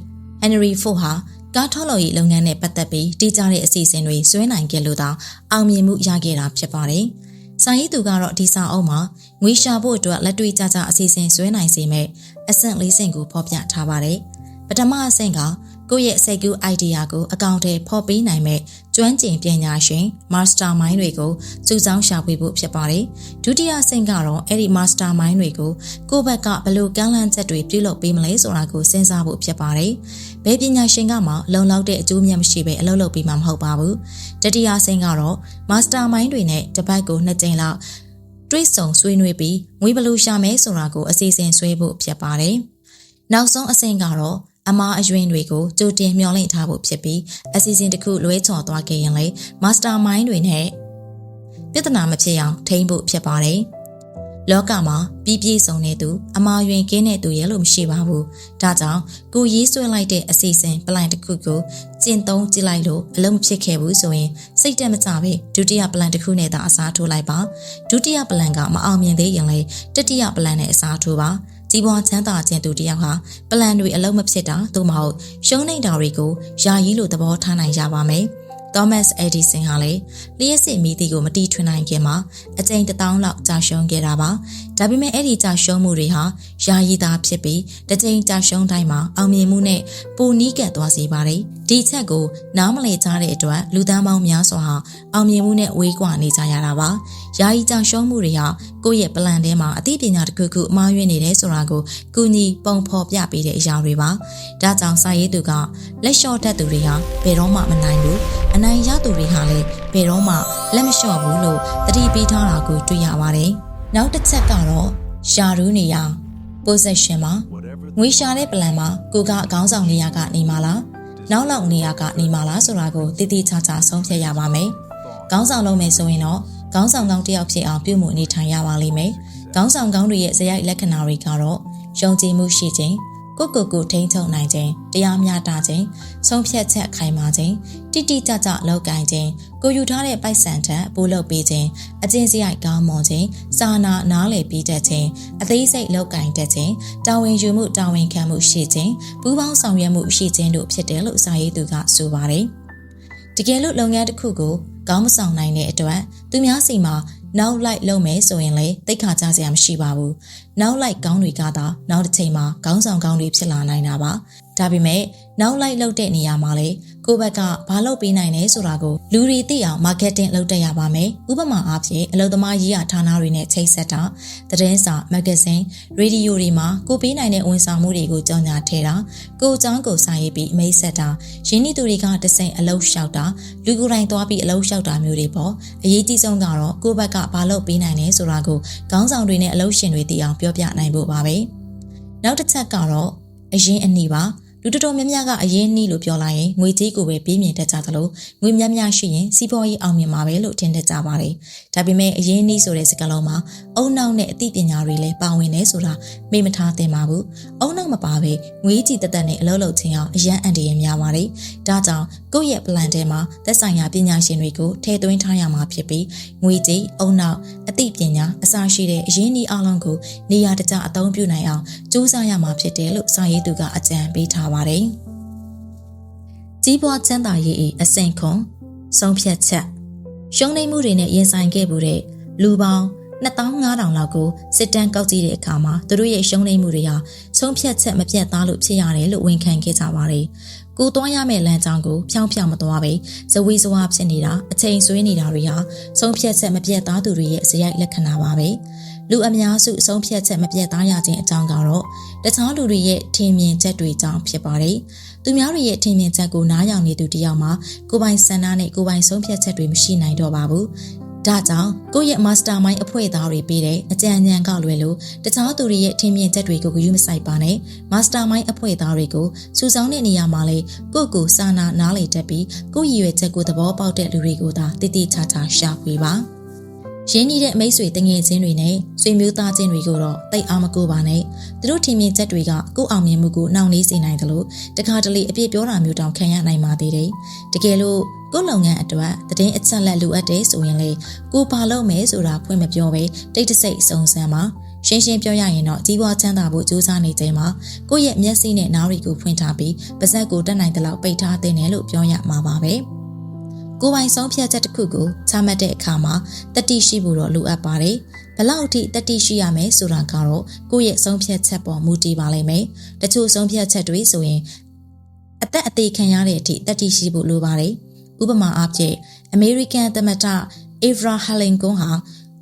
Henry Ford ဟာ ကားထုတ်လုပ်ရေးလုပ်ငန်းနဲ့ပတ်သက်ပြီးတည်ကြတဲ့အစီအစဉ်တွေဆွဲနိုင်ခဲ့လို့သာအောင်မြင်မှုရခဲ့တာဖြစ်ပါတယ်။စာရေးသူကတော့ဒီစာအုပ်မှာငွေရှာဖို့အတွက်လက်တွေ့ကျကျအစီအစဉ်ဆွဲနိုင်စေမဲ့အဆင့်၄ဆင့်ကိုဖော်ပြထားပါတယ်။ပထမအဆင့်ကကိုယ့်ရဲ့စိတ်ကူး idea ကိုအကောင့်ထဲဖော်ပေးနိုင်မဲ့ကျွမ်းကျင်ပညာရှင် mastermind တွေကိုစုဆောင်းရှာဖွေဖို့ဖြစ်ပါတယ်။ဒုတိယအဆင့်ကတော့အဲ့ဒီ mastermind တွေကိုကိုယ့်ဘက်ကဘယ်လိုကမ်းလှမ်းချက်တွေပြုလုပ်ပေးမလဲဆိုတာကိုစဉ်းစားဖို့ဖြစ်ပါတယ်။ဘယ်ပညာရှင်ကမှလုံလောက်တဲ့အကျိုးမြတ်မရှိဘဲအလုပ်လုပ်ပြီးမှမဟုတ်ပါဘူး။တတိယအဆင့်ကတော့ mastermind တွေနဲ့တစ်ပတ်ကို2ကြိမ်လောက်တွေ့ဆုံဆွေးနွေးပြီးငွေဘယ်လိုရှာမဲဆိုတာကိုအစီအစဉ်ဆွဲဖို့ဖြစ်ပါတယ်။နောက်ဆုံးအဆင့်ကတော့အမားအယွင်းတွေကိုကြိုတင်မျှော်လင့်ထားဖို့ဖြစ်ပြီးအစီအစဉ်တစ်ခုလွဲချော်သွားခဲ့ရင်လေ mastermind တွေနဲ့ပြဿနာမဖြစ်အောင်ထိန်းဖို့ဖြစ်ပါတယ်။လောကမှာပြည့်စုံတဲ့သူအမားယွင်းကင်းတဲ့သူရဲ့လို့မရှိပါဘူး။ဒါကြောင့်ကိုရေးဆွဲလိုက်တဲ့အစီအစဉ် plan တစ်ခုကိုကျင့်သုံးကြည့်လိုက်လို့အလုံးမဖြစ်ခဲ့ဘူးဆိုရင်စိတ်တက်မကြပဲဒုတိယ plan တစ်ခုနဲ့သာအစားထိုးလိုက်ပါ။ဒုတိယ plan ကမအောင်မြင်သေးရင်လေတတိယ plan နဲ့အစားထိုးပါ။ကြီးပွားချမ်းသာခြင်းသူတယောက်ဟာပလန်တွေအလုံးမဖြစ်တာသို့မဟုတ်ရှုံးနေတာတွေကိုယာယီလို့သဘောထားနိုင်ကြပါမယ်။ Thomas Edison ဟာလည်းလျှက်စစ်မီးတီကိုမတီးထွင်နိုင်ခင်မှာအကြိမ်1000လောက်ကြာရှုံးခဲ့တာပါ။ဒါပေမဲ့အဲ့ဒီကြာရှုံးမှုတွေဟာယာယီသာဖြစ်ပြီးတစ်ကြိမ်ကြာရှုံးတိုင်းမှာအောင်မြင်မှုနဲ့ပိုနီးကပ်သွားစေပါတယ်။ဒီချက်ကိုနားမလည်ကြတဲ့အတွက်လူသားပေါင်းများစွာဟာအောင်မြင်မှုနဲ့ဝေးကွာနေကြရတာပါ။ယာယီကြာရှုံးမှုတွေဟာကိုယ့်ရဲ့ပလန်ထဲမှာအသိပညာတစ်ခုခုအမှားယွင်းနေတယ်ဆိုတာကိုကူညီပုံဖော်ပြပေးတဲ့အရာတွေပါ။ဒါကြောင့်စာရေးသူကလက်လျှော့တတ်သူတွေဟာဘယ်တော့မှမနိုင်ဘူး။အနိုင်ရသူတွေဟာလည်းဘယ်တော့မှလက်မလျှော့ဘူးလို့သတိပေးထားတာကိုတွေ့ရပါတယ်။နောက်တစ်ချက်ကတော့ရှာရူးနေရ possession မှာငွေရှာတဲ့ပလန်မှာကိုကအကောင်းဆောင်နေရာကနေမှာလားနောက်လောက်နေရာကနေမှာလားဆိုတာကိုတည်တည်ချာချာဆုံးဖြတ်ရပါမယ်။ခေါင်းဆောင်လုပ်မယ်ဆိုရင်တော့ခေါင်းဆောင်ကောင်းတစ်ယောက်ဖြစ်အောင်ပြုမှုနေထိုင်ရပါလိမ့်မယ်။ခေါင်းဆောင်ကောင်းတွေရဲ့ဇယိုက်လက္ခဏာတွေကတော့ယုံကြည်မှုရှိခြင်းကိုထိန်းချုပ်နိုင်ခြင်းတရားမျှတခြင်းဆုံးဖြတ်ချက်ခိုင်မာခြင်းတိတိကျကျလုပ်ကိုင်ခြင်းကိုယူထားတဲ့ပိုက်ဆံထက်ပိုလုပ်ပေးခြင်းအကျင့်စရိုက်ကောင်းမွန်ခြင်းစာနာနားလည်ပြီးတတ်ခြင်းအသေးစိတ်လုပ်ကိုင်တတ်ခြင်းတာဝန်ယူမှုတာဝန်ခံမှုရှိခြင်းပူးပေါင်းဆောင်ရွက်မှုရှိခြင်းတို့ဖြစ်တယ်လို့စာရေးသူကဆိုပါတယ်။တကယ်လို့လုပ်ငန်းတစ်ခုကိုကောင်းမဆောင်နိုင်တဲ့အတွက်သူများစီမှာနောက်လိုက်လုပ်မယ်ဆိုရင်လေသိက္ခာကျစရာမရှိပါဘူး။နောက်လိုက်ကောင်းတွေကသာနောက်တစ်ချိန်မှာခေါင်းဆောင်ကောင်းတွေဖြစ်လာနိုင်တာပါ။ဒါပေမဲ့နောက်လိုက်လုပ်တဲ့နေရာမှာလေကိုယ့်ဘက်ကဘာလုပ်ပေးနိုင်လဲဆိုတာကိုလူတွေသိအောင် marketing လုပ်တတ်ရပါမယ်။ဥပမာအားဖြင့်အလုပ်သမားရေးရာဌာနတွေနဲ့ချိတ်ဆက်တာသတင်းစာ magazine ရေဒီယိုတွေမှာကိုပေးနိုင်တဲ့ဝန်ဆောင်မှုတွေကိုကြော်ညာထည့်တာကိုအကြောင်းကိုစာရေးပြီးအမိတ်ဆက်တာရင်းနှီးသူတွေကတစိမ့်အလုပ်လျှောက်တာလူကိုယ်တိုင်သွားပြီးအလုပ်လျှောက်တာမျိုးတွေပေါ့အရေးကြီးဆုံးကတော့ကိုယ့်ဘက်ကဘာလုပ်ပေးနိုင်လဲဆိုတာကိုခေါင်းဆောင်တွေနဲ့အလုပ်ရှင်တွေသိအောင်ပြောပြနိုင်ဖို့ပါပဲ။နောက်တစ်ချက်ကတော့အရင်အနည်းပါလူတော်တော်များများကအရင်နှီးလို့ပြောလိုက်ရင်ငွေကြေးကိုပဲပေးမြင်တတ်ကြသလိုငွေများများရှိရင်စီးပွားရေးအောင်မြင်မှာပဲလို့ထင်တတ်ကြပါတယ်။ဒါပေမဲ့အရင်နှီးဆိုတဲ့စကားလုံးမှာအုံနောက်နဲ့အသိပညာတွေလည်းပါဝင်နေဆိုတာမေ့မထားသင့်ပါဘူး။အုံနောက်မပါပဲငွေကြီးတက်တက်နဲ့အလုပ်လုပ်ခြင်းအောင်အရန်အန်တရများပါတယ်။ဒါကြောင့်ကိုယ့်ရဲ့ plan ထဲမှာသက်ဆိုင်ရာပညာရှင်တွေကိုထည့်သွင်းထားရမှာဖြစ်ပြီးငွေကြေးအုံနောက်အသိပညာအစရှိတဲ့အရင်နှီးအလုံးကိုနေရာတကျအသုံးပြုနိုင်အောင်ကြိုးစားရမှာဖြစ်တယ်လို့စာရေးသူကအကြံပေးထားပါတယ်။ကြီးပွားချမ်းသာရေးအဆင့်ခွန်ဆုံးဖြတ်ချက်ရှုံးနိမ့်မှုတွေနဲ့ရင်ဆိုင်ခဲ့မှုတဲ့လူပေါင်း2500လောက်ကိုစစ်တမ်းကောက်ကြည့်တဲ့အခါမှာသူတို့ရဲ့ရှုံးနိမ့်မှုတွေဟာဆုံးဖြတ်ချက်မပြတ်သားလို့ဖြစ်ရတယ်လို့ဝန်ခံခဲ့ကြပါတယ်။ကိုသွားရမယ့်လမ်းကြောင်းကိုဖြောင်းဖြောင်းမသွားပဲဇဝေဇဝါဖြစ်နေတာအချိန်ဆွေးနေတာတွေဟာဆုံးဖြတ်ချက်မပြတ်သားသူတွေရဲ့ဇယိုက်လက္ခဏာပါပဲ။လူအများစုဆုံးဖြတ်ချက်မပြတ်သားရခြင်းအကြောင်းကတော့တခြားလူတွေရဲ့ထင်မြင်ချက်တွေကြောင့်ဖြစ်ပါတယ်။သူများတွေရဲ့ထင်မြင်ချက်ကိုနားယောင်နေသူတယောက်မှာကိုယ်ပိုင်စံနာနဲ့ကိုယ်ပိုင်ဆုံးဖြတ်ချက်တွေမရှိနိုင်တော့ပါဘူး။ဒါကြောင့်ကိုယ့်ရဲ့ mastermind အဖွဲ့သားတွေပေးတဲ့အကြံဉာဏ်ကလွယ်လို့တခြားသူတွေရဲ့ထင်မြင်ချက်တွေကိုဂရုမစိုက်ပါနဲ့ mastermind အဖွဲ့သားတွေကိုစုဆောင်းတဲ့နေရာမှာလေကိုယ့်ကိုစာနာနားလေတတ်ပြီးကိုယ့်ရည်ရွယ်ချက်ကိုသဘောပေါက်တဲ့လူတွေကိုသာတည်တည်ချာချာရှာဖွေပါရင်းနှီးတဲ့မိတ်ဆွေတငယ်ချင်းတွေနဲ့ဆွေမျိုးသားချင်းတွေကိုတော့တိတ်အားမကိုပါနဲ့သူတို့ထင်မြင်ချက်တွေကကိုယ့်အောင်မြင်မှုကိုနှောင့်နှေးစေနိုင်တယ်လို့တခါတလေအပြစ်ပြောတာမျိုးတောင်ခံရနိုင်ပါသေးတယ်တကယ်လို့ကိုယ့်လုပ်ငန်းအတွက်သတင်းအချက်လက်လိုအပ်တယ်ဆိုရင်လေကိုဘာလုပ်မယ်ဆိုတာဖွင့်မပြောပဲတိတ်တဆိတ်စုံစမ်းပါ ရှင်းရှင်းပြောရရင်တော့ကြီးပွားချမ်းသာဖို့ကြိုးစားနေချိန်မှာကိုယ့်ရဲ့မျက်စိနဲ့နားတွေကိုဖွင့်ထားပြီးပါးစပ်ကိုတက်နိုင်တဲ့လောက်ပိတ်ထားတဲ့နယ်လို့ပြောရမှာပါပဲကိုယ်ပိုင်ဆုံးဖြတ်ချက်တစ်ခုကိုချမှတ်တဲ့အခါမှာတတိရှိဖို့တော့လိုအပ်ပါတယ်ဘလောက်အထိတတိရှိရမယ်ဆိုတာကတော့ကိုယ့်ရဲ့ဆုံးဖြတ်ချက်ပေါ်မူတည်ပါလိမ့်မယ်တချို့ဆုံးဖြတ်ချက်တွေဆိုရင်အသက်အသေးခံရတဲ့အထိတတိရှိဖို့လိုပါတယ်ဥပမာအားဖြင့်အမေရိကန်သမ္မတအေဗရာဟလင်ကွန်ဟ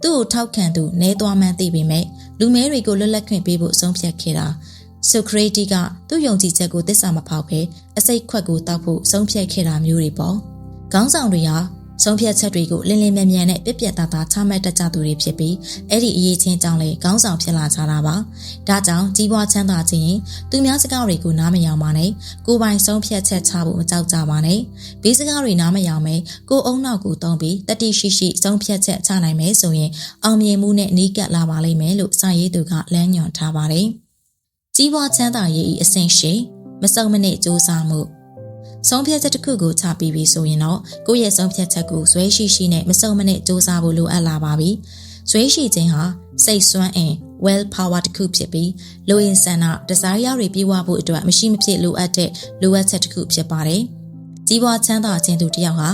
ာသူ့ကိုထောက်ခံသူနဲသွားမှန်းသိပေမဲ့လူမဲတွေကိုလွတ်လပ်ခွင့်ပေးဖို့ဆုံးဖြတ်ခဲ့တာဆိုခရတီကသူ့ယုံကြည်ချက်ကိုသစ္စာမဖောက်ဘဲအစိတ်ခွက်ကိုတောက်ဖို့ဆုံးဖြတ်ခဲ့တာမျိုးတွေပေါ့ခေါင်းဆောင်တွေဟာဆုံးဖြတ်ချက်တွေကိုလင်းလင်းမြန်မြန်နဲ့ပြက်ပြက်သားသားချမှတ်တတ်ကြသူတွေဖြစ်ပြီးအဲ့ဒီအရေးချင်းကြောင့်လေခေါင်းဆောင်ဖြစ်လာကြတာပါဒါကြောင့်ကြီးပွားချမ်းသာခြင်းရင်သူများစကားတွေကိုနားမယောင်ပါနဲ့ကိုယ်ပိုင်ဆုံးဖြတ်ချက်ချဖို့မကြောက်ကြပါနဲ့ဘေးစကားတွေနားမယောင်မယ်ကိုယ်အုံနောက်ကိုတုံးပြီးတတိရှိရှိဆုံးဖြတ်ချက်ချနိုင်မယ်ဆိုရင်အောင်မြင်မှုနဲ့နီးကပ်လာပါလိမ့်မယ်လို့စာရေးသူကလမ်းညွှန်ထားပါတယ်ကြီးပွားချမ်းသာရေးအဆင့်ရှိမစုံမနစ်စူးစမ်းမှုဆုံးဖြတ်ချက်တစ်ခုကိုချပြီးပြီဆိုရင်တော့ကိုယ့်ရဲ့ဆုံးဖြတ်ချက်ကိုဇွဲရှိရှိနဲ့မစုံမနစ်စူးစမ်းဖို့လိုအပ်လာပါပြီ။ဇွဲရှိခြင်းဟာစိတ်စွမ်းအင် well power တစ်ခုဖြစ်ပြီးလိုအင်ဆန္ဒ desire တွေပြည့်ဝဖို့အတွက်မရှိမဖြစ်လိုအပ်တဲ့လိုအပ်ချက်တစ်ခုဖြစ်ပါတယ်။ကြီးပွားချမ်းသာခြင်းသူတစ်ယောက်ဟာ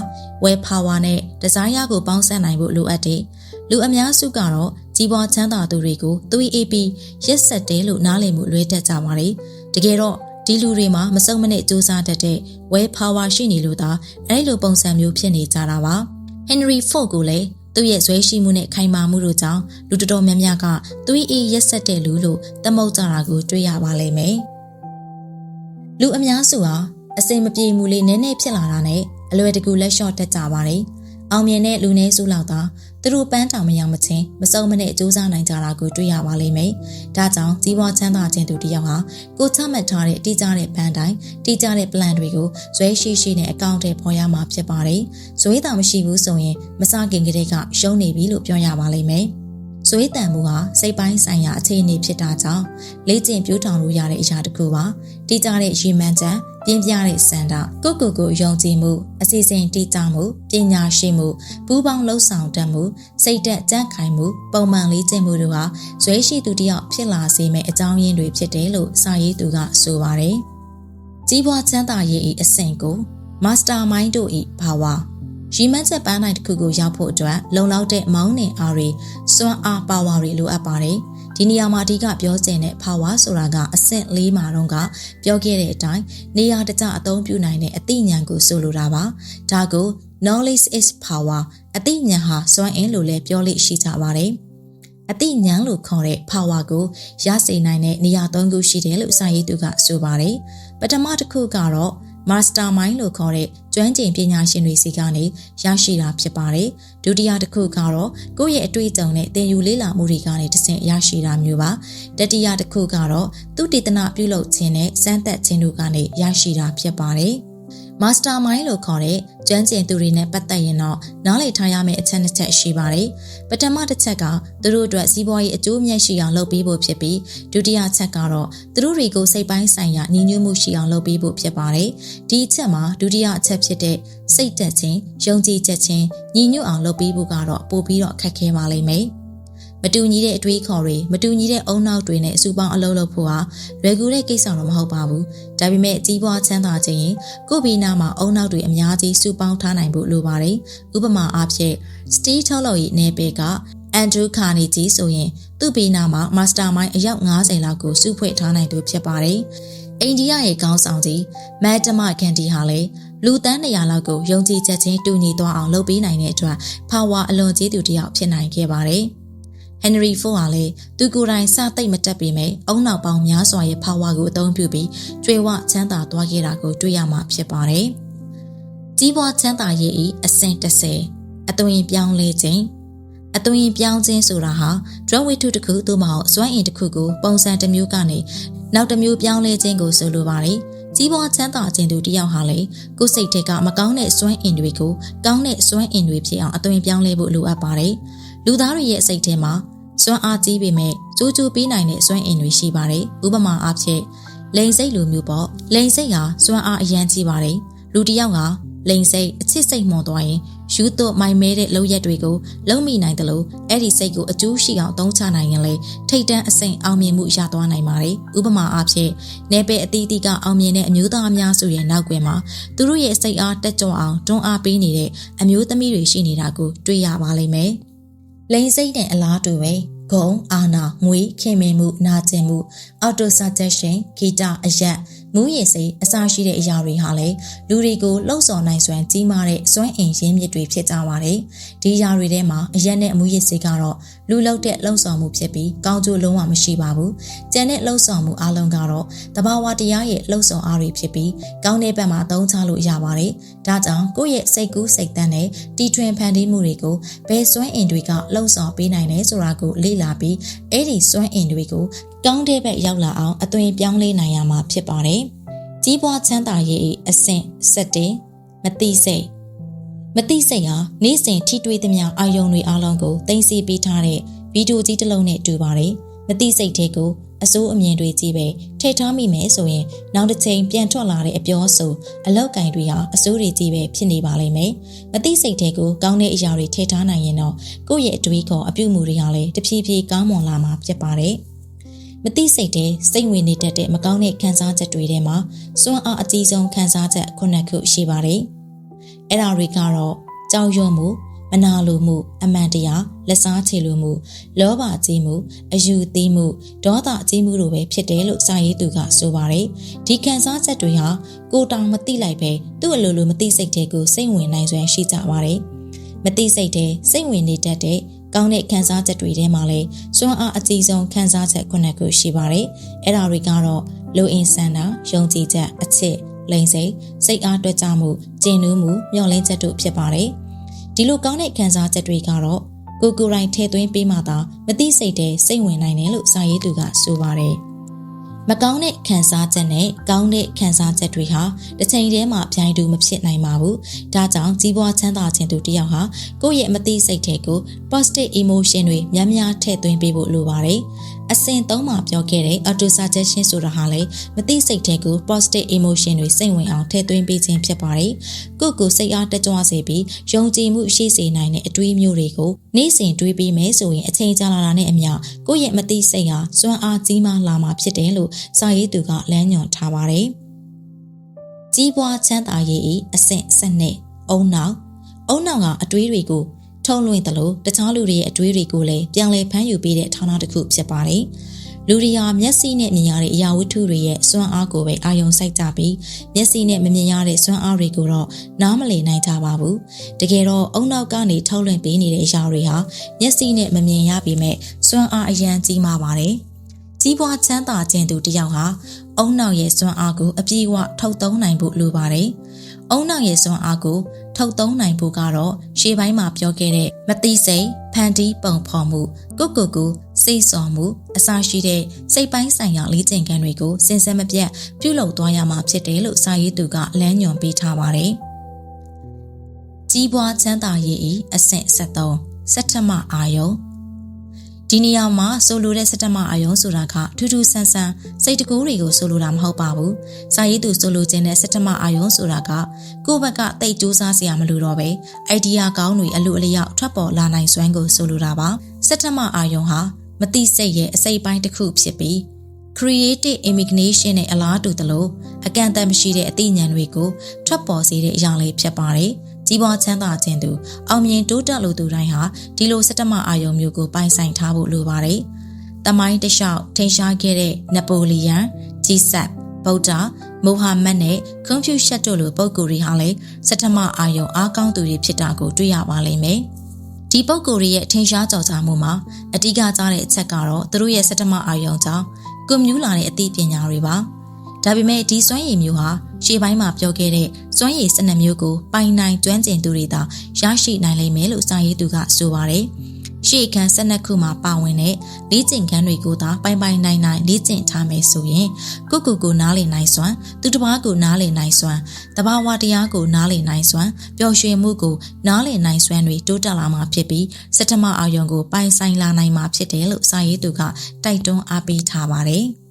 well power နဲ့ desire ကိုပေါင်းစပ်နိုင်ဖို့လိုအပ်တယ်။လူအများစုကတော့ကြီးပွားချမ်းသာသူတွေကိုသွေးအေးပြီးရက်ဆက်တယ်လို့နားလည်မှုလွဲတတ်ကြပါတယ်။တကယ်တော့ဒီလူတွေမှာမစုံမနစ်စူးစမ်းတတ်တဲ့ well power ရှိနေလို့သာအဲ့လိုပုံစံမျိုးဖြစ်နေကြတာပါ။ Henry Ford ကိုလည်းသူ့ရဲ့ဇွဲရှိမှုနဲ့ခိုင်မာမှုတို့ကြောင့်လူတော်တော်များများကသွေးအေးရက်ဆက်တဲ့လူလို့သမုတ်ကြတာကိုတွေ့ရပါလိမ့်မယ်။လူအများစုဟာအစင်မပြေမှုလေးနည်းနည်းဖြစ်လာတာနဲ့အလွယ်တကူလက်လျှော့တက်ကြပါတယ်။အောင်မြင်တဲ့လူနည်းစုလောက်သာသူတို့ပန်းတောင်မရောက်မချင်းမစုံမနစ်စူးစမ်းနိုင်ကြတာကိုတွေ့ရပါလိမ့်မယ်။ဒါကြောင့်ကြီးပွားချမ်းသာခြင်းသူတစ်ယောက်ဟာကိုချမှတ်ထားတဲ့တိကျတဲ့ပန်းတိုင်းတိကျတဲ့ plan တွေကိုဇွဲရှိရှိနဲ့အကောင့်ထဲပေါ်ရမှာဖြစ်ပါတယ်။ဇွဲတာမရှိဘူးဆိုရင်မစခင်ကတည်းကရှုံးနေပြီလို့ပြောရပါလိမ့်မယ်။ဇွဲတန်မှုဟာစိတ်ပိုင်းဆိုင်ရာအခြေအနေဖြစ်တာကြောင့်လေ့ကျင့်ပြိုးထောင်လို့ရတဲ့အရာတစ်ခုပါ။တိကျတဲ့ရည်မှန်းချက်ပြင်းပြတဲ့စံတာကိုယုံကြည်မှုအစီအစဉ်တည်ကြမှုပညာရှိမှုပူးပေါင်းလှုပ်ဆောင်တတ်မှုစိတ်သက်ကြံ့ခိုင်မှုပုံမှန်လေ့ကျင့်မှုတို့ဟာဇွဲရှိသူတယောက်ဖြစ်လာစေမယ့်အကြောင်းရင်းတွေဖြစ်တယ်လို့စာရေးသူကဆိုပါတယ်။ကြီးပွားချမ်းသာရေးအဆင့်ကို Mastermind တို့၏ဘာဝရည်မှန်းချက်ပန်းတိုင်းတစ်ခုကိုရောက်ဖို့အတွက်လုံလောက်တဲ့မောင်းနှင်အားတွေစွမ်းအားပါဝါတွေလိုအပ်ပါတယ်။ဒီနေရာမှာအဓိကပြောချင်တဲ့ power ဆိုတာကအဆင့်၄မှာတော့ကပြောခဲ့တဲ့အတိုင်းနေရာတကျအသုံးပြုနိုင်တဲ့အသိဉာဏ်ကိုဆိုလိုတာပါ။ဒါကို knowledge is power အသိဉာဏ်ဟာစွမ်းအင်လို့လည်းပြောလို့ရှိကြပါတယ်။အသိဉာဏ်လို့ခေါ်တဲ့ power ကိုရစေနိုင်တဲ့နေရာ၃ခုရှိတယ်လို့စာရေးသူကဆိုပါတယ်။ပထမတစ်ခုကတော့ Mastermind လို့ခေါ်တဲ့ကျွမ်းကျင်ပညာရှင်တွေစီကနေရရှိတာဖြစ်ပါတယ်။ဒုတိယတစ်ခုကတော့ကိုယ့်ရဲ့အတွေ့အကြုံနဲ့သင်ယူလေ့လာမှုတွေကနေတဆင့်ရရှိတာမျိုးပါ။တတိယတစ်ခုကတော့သူတည်တနာပြုလုပ်ခြင်းနဲ့စမ်းသပ်ခြင်းတို့ကနေရရှိတာဖြစ်ပါတယ်။ Mastermind လို့ခေါ်တဲ့ကျွမ်းကျင်သူတွေနဲ့ပတ်သက်ရင်တော့နားလည်ထားရမယ့်အချက်နှစ်ချက်ရှိပါတယ်။ပထမတစ်ချက်ကသူတို့အတွက်စီးပွားရေးအကျိုးအမြတ်ရှိအောင်လုပ်ပေးဖို့ဖြစ်ပြီးဒုတိယချက်ကတော့သူတို့တွေကိုစိတ်ပိုင်းဆိုင်ရာညီညွတ်မှုရှိအောင်လုပ်ပေးဖို့ဖြစ်ပါတယ်။ဒီအချက်မှာဒုတိယအချက်ဖြစ်တဲ့စိတ်သက်ခြင်းယုံကြည်ချက်ခြင်းညီညွတ်အောင်လုပ်ပေးဖို့ကတော့ပိုပြီးတော့ခက်ခဲပါလိမ့်မယ်။မတူညီတဲ့အတွေးခေါ်တွေမတူညီတဲ့အုံနောက်တွေနဲ့အစုပေါင်းအလုပ်လုပ်ဖို့ဟာလွယ်ကူတဲ့ကိစ္စတော့မဟုတ်ပါဘူး။ဒါပေမဲ့ကြီးပွားချမ်းသာခြင်းရင်ကိုယ့်ဘီနာမှာအုံနောက်တွေအများကြီးစုပေါင်းထားနိုင်ဖို့လိုပါတယ်။ဥပမာအားဖြင့် Steve ထုတ်လုပ်ရေးနယ်ပယ်က Andrew Carnegie ဆိုရင်သူ့ဘီနာမှာ Mastermind အယောက်90လောက်ကိုစုဖွဲ့ထားနိုင်သူဖြစ်ပါတယ်။အိန္ဒိယရဲ့ခေါင်းဆောင်ကြီး Mahatma Gandhi ဟာလည်းလူသန်း200လောက်ကိုယုံကြည်ချက်ချင်းတူညီသွားအောင်လုပ်ပေးနိုင်တဲ့အတွက် power အလွန်ကြီးသူတစ်ယောက်ဖြစ်နိုင်ခဲ့ပါတယ်။ Henry Ford ဟာလည်းသူကိုယ်တိုင်စသိမ့်မတက်ပေမဲ့အုံနောက်ပေါင်းများစွာရဲ့ power ကိုအသုံးပြုပြီးကျွေးဝချမ်းသာသွားခဲ့တာကိုတွေ့ရမှာဖြစ်ပါတယ်။ကြီးပွားချမ်းသာရေး၏အဆင့်30အသွင်ပြောင်းလဲခြင်းအသွင်ပြောင်းခြင်းဆိုတာဟာ drug ဝတ္ထုတစ်ခုသို့မဟုတ်စွမ်းအင်တစ်ခုကိုပုံစံတစ်မျိုးကနေနောက်တစ်မျိုးပြောင်းလဲခြင်းကိုဆိုလိုပါတယ်။ကြီးပွားချမ်းသာခြင်းသူတယောက်ဟာလေကိုယ်စိတ်ထဲကမကောင်းတဲ့စွမ်းအင်တွေကိုကောင်းတဲ့စွမ်းအင်တွေဖြစ်အောင်အသွင်ပြောင်းလဲဖို့လိုအပ်ပါတယ်။လူသားတွေရဲ့စိတ်ထဲမှာစွမ်းအားကြီးပေမဲ့ကြိုးကြိုးပေးနိုင်တဲ့စွမ်းအင်တွေရှိပါတယ်။ဥပမာအားဖြင့်လိန်စိတ်လိုမျိုးပေါ့လိန်စိတ်ဟာစွမ်းအားအရန်ကြီးပါတယ်။လူတစ်ယောက်က လိန်စိတ်အချစ်စိတ်မှော်သွားရင်ယူသွမိုင်မဲတဲ့လောက်ရက်တွေကိုလုံမိနိုင်တယ်လို့အဲ့ဒီစိတ်ကိုအကျိုးရှိအောင်သုံးချနိုင်ရင်လေထိတ်တန့်အစိမ်အောင်မြင်မှုရသွားနိုင်ပါတယ်ဥပမာအားဖြင့်နယ်ပယ်အသီးသီးကအောင်မြင်တဲ့အမျိုးသားအများစုရဲ့နောက်ကွယ်မှာသူတို့ရဲ့စိတ်အားတက်ကြွအောင်တွန်းအားပေးနေတဲ့အမျိုးသမီးတွေရှိနေတာကိုတွေ့ရပါလိမ့်မယ်လိန်စိတ်နဲ့အလားတူပဲဂုံအာနာငွေခင်မင်မှုနာကျင်မှု auto suggestion ဂီတအရက်မူးယစ်စိတ်အစရှိတဲ့အရာတွေဟာလည်းလူတွေကိုလှုပ်ဆော်နိုင်စွမ်းကြီးမားတဲ့စွမ်းအင်ရင်းမြစ်တွေဖြစ်ကြပါတယ်။ဒီအရာတွေထဲမှာအရက်နဲ့အမူးယစ်စိတ်ကတော့လူလှုပ်တဲ့လှုပ်ဆော်မှုဖြစ်ပြီးကောင်းကျိုးလုံးဝမရှိပါဘူး။ကျန်တဲ့လှုပ်ဆော်မှုအလုံးကတော့တဘာဝတရားရဲ့လှုပ်ဆော်အားတွေဖြစ်ပြီးကောင်းတဲ့ဘက်မှာသုံးချလို့ရပါတယ်။ဒါကြောင့်ကိုယ့်ရဲ့စိတ်ကူးစိတ်သန်းနဲ့တီထွင်ဖန်တီးမှုတွေကိုဘယ်စွမ်းအင်တွေကလှုပ်ဆော်ပေးနိုင်လဲဆိုတာကိုလေ့လာပြီးအဲ့ဒီစွမ်းအင်တွေကိုကောင်းတဲ့ဘက်ရောက်လာအောင်အသွင်ပြောင်းလဲနိုင်ရမှာဖြစ်ပါတယ်။ကြီးပွားချမ်းသာရေးအဆင့်7မတိစိတ်ဟာနေ့စဉ်ထိတွေ့သမျှအာယုံတွေအားလုံးကိုသိသိပေးထားတဲ့ဗီဒီယိုကြီးတစ်လုံးနဲ့တူပါတယ်။မတိစိတ်တွေကိုအစိုးအမြင်တွေကြီးပဲထည့်ထားမိမယ်ဆိုရင်နောက်တစ်ချိန်ပြန်ထွက်လာတဲ့အပြောဆိုအလောက်ကင်တွေဟာအစိုးတွေကြီးပဲဖြစ်နေပါလိမ့်မယ်။မတိစိတ်တွေကိုကောင်းတဲ့အရာတွေထည့်ထားနိုင်ရင်တော့ကိုယ့်ရဲ့အတွေးခေါ်အပြုမှုတွေဟာလည်းတဖြည်းဖြည်းကောင်းမွန်လာမှာဖြစ်ပါတယ်။မတိစိတ်တဲ့စိတ်ဝင်နေတတ်တဲ့မကောင်းတဲ့ခံစားချက်တွေထဲမှာစွမ်းအားအကြီးဆုံးခံစားချက်9ခုရှိပါတယ်။အဲ့ဒါတွေကတော့ကြောက်ရွံ့မှုမနာလိုမှုအမှန်တရားလက်စားချေလိုမှုလောဘကြီးမှုအယူသီးမှုဒေါသကြီးမှုတို့ပဲဖြစ်တယ်လို့စာရေးသူကဆိုပါတယ်။ဒီခံစားချက်တွေဟာကိုယ်တောင်မသိလိုက်ပဲသူ့အလိုလိုမသိစိတ်တွေကိုစိတ်ဝင်နိုင်စွမ်းရှိကြပါတယ်။မသိစိတ်တဲ့စိတ်ဝင်နေတတ်တဲ့ကောင်းတဲ့ခံစားချက်တွေထဲမှာလည်းစွမ်းအားအကြီးဆုံးခံစားချက်9ခုရှိပါတယ်။အဲ့ဒါတွေကတော့လိုအင်ဆန္ဒယုံကြည်ချက်အချစ်လိမ်စိတ်အားတွက်ကြမှုကျဉ်နှူးမှုမျှော်လင့်ချက်တို့ဖြစ်ပါတယ်။ဒီလိုကောင်းတဲ့ခံစားချက်တွေကတော့ကိုယ်တိုင်ထည့်သွင်းပေးမှသာမသိစိတ်တဲ့စိတ်ဝင်နိုင်တယ်လို့စာရေးသူကဆိုပါတယ်။မကောင်းတဲ့ခံစားချက်နဲ့ကောင်းတဲ့ခံစားချက်တွေဟာတစ်ချိန်တည်းမှာပြိုင်တူမဖြစ်နိုင်ပါဘူး။ဒါကြောင့်ကြီးပွားချမ်းသာခြင်းသူတစ်ယောက်ဟာကိုယ့်ရဲ့မသိစိတ်တွေကို positive emotion တွေများများထည့်သွင်းပေးဖို့လိုပါတယ်။အစဉ်သုံးမှာပြောခဲ့တဲ့ auto suggestion ဆိုတာဟာလေမသိစိတ်တွေကို positive emotion တွေစိတ်ဝင်အောင်ထည့်သွင်းပေးခြင်းဖြစ်ပါတယ်။ကိုယ့်ကိုယ်စိတ်အားတက်ကြွစေပြီးယုံကြည်မှုရှိစေနိုင်တဲ့အတွေးမျိုးတွေကိုနေ့စဉ်တွေးပြီးမယ်ဆိုရင်အချိန်ကြာလာတာနဲ့အမျှကိုယ့်ရဲ့မသိစိတ်ဟာစွမ်းအားကြီးမားလာမှာဖြစ်တယ်လို့စာရေးသူကလမ်းညွှန်ထားပါတယ်။ကြီးပွားချမ်းသာရေးအဆင့်7အုံနောက်ကအတွေးတွေကိုထုံလွှင့်တယ်လို့တခြားလူတွေရဲ့အတွေးတွေကိုလည်းပြန်လည်ဖမ်းယူပေးတဲ့ဌာနတစ်ခုဖြစ်ပါတယ်။လူတွေဟာမျက်စိနဲ့မြင်ရတဲ့အရာဝတ္ထုတွေရဲ့စွမ်းအားကိုပဲအာရုံစိုက်ကြပြီးမျက်စိနဲ့မမြင်ရတဲ့စွမ်းအားတွေကိုတော့နားမလည်နိုင်ကြပါဘူး။တကယ်တော့အုံနောက်ကနေထုံလွှင့်ပေးနေတဲ့အရာတွေဟာမျက်စိနဲ့မမြင်ရပေမဲ့စွမ်းအားအရန်ကြီးမားပါတယ်။ကြီးပွားချမ်းသာခြင်းသူတစ်ယောက်ဟာအုံနောက်ရဲ့စွမ်းအားကိုအပြည့်အဝထုတ်သုံးနိုင်ဖို့လိုပါတယ်။အုံနောက်ရဲ့စွမ်းအားကိုထုတ်သုံးနိုင်ဖို့ကတော့ရှေ့ပိုင်းမှာပြောခဲ့တဲ့မတိစိတ်ဖန်တီးပုံဖော်မှုကိုစိတ်ဆော်မှုအစရှိတဲ့စိတ်ပိုင်းဆိုင်ရာလေ့ကျင့်ခန်းတွေကိုစဉ်ဆက်မပြတ်ပြုလုပ်သွားရမှာဖြစ်တယ်လို့စာရေးသူကလမ်းညွှန်ပေးထားပါတယ်။ကြီးပွားချမ်းသာရေးအဆင့်73စတ္ထမအာယုံဒီနေရာမှာဆိုလိုတဲ့စတ္တမအာယုံဆိုတာကထူးထူးဆန်းဆန်းစိတ်တကူတွေကိုဆိုလိုတာမဟုတ်ပါဘူး။စာရေးသူဆိုလိုခြင်းတဲ့စတ္တမအာယုံဆိုတာကကိုယ့်ဘက်ကတိတ်ကြိုးစားစရာမလိုတော့ပဲအိုင်ဒီယာကောင်းတွေအလိုအလျောက်ထွက်ပေါ်လာနိုင်စွမ်းကိုဆိုလိုတာပါ။စတ္တမအာယုံဟာမတိစိတ်ရဲ့အစိတ်ပိုင်းတစ်ခုဖြစ်ပြီး creative imagination နဲ့အလားတူသလိုအကန့်အသတ်မရှိတဲ့အသိဉာဏ်တွေကိုထွက်ပေါ်စေတဲ့အရာလေးဖြစ်ပါတယ်။ကြီးပွားချမ်းသာခြင်းသူအောင်မြင်တိုးတက်လိုသူတိုင်းဟာဒီလိုစတ္တမအာယုံမျိုးကိုပိုင်ဆိုင်ထားဖို့လိုပါတယ်။တမိုင်းတလျှောက်ထင်ရှားခဲ့တဲ့နပိုလီယန်၊ဂျီဆက်ဗုဒ္ဓမိုဟာမက်နဲ့ကွန်ဖျူရှက်တို့လိုပုဂ္ဂိုလ်တွေဟာလည်းစတ္တမအာယုံအားကောင်းသူတွေဖြစ်တာကိုတွေ့ရပါလိမ့်မယ်။ဒီပုဂ္ဂိုလ်တွေရဲ့ထင်ရှားကြော်ကြားမှုမှာအဓိကကျတဲ့အချက်ကတော့သူတို့ရဲ့စတ္တမအာယုံကြောင့်ကွန်မြူလာတဲ့အသိပညာတွေပါ။ဒါပေမဲ့ဒီစွမ်းရည်မျိုးဟာရှေ့ပိုင်းမှာပြောခဲ့တဲ့စွမ်းရည်12မျိုးကိုပိုင်နိုင်ကျွမ်းကျင်သူတွေသာရရှိနိုင်လိမ့်မယ်လို့စာရေးသူကဆိုပါတယ်။ရှေ့ခန်း12ခုမှာပါဝင်တဲ့လေ့ကျင့်ခန်းတွေကိုသာပိုင်နိုင်လေ့ကျင့်ထားမယ်ဆိုရင်ကိုနားလည်နိုင်စွမ်းသူတစ်ပါးကိုနားလည်နိုင်စွမ်းတဘာဝတရားကိုနားလည်နိုင်စွမ်းပျော်ရွှင်မှုကိုနားလည်နိုင်စွမ်းတွေတိုးတက်လာမှာဖြစ်ပြီးစတ္တမအာယုံကိုပိုင်ဆိုင်လာနိုင်မှာဖြစ်တယ်လို့စာရေးသူကတိုက်တွန်းအားပေးထားပါတယ်။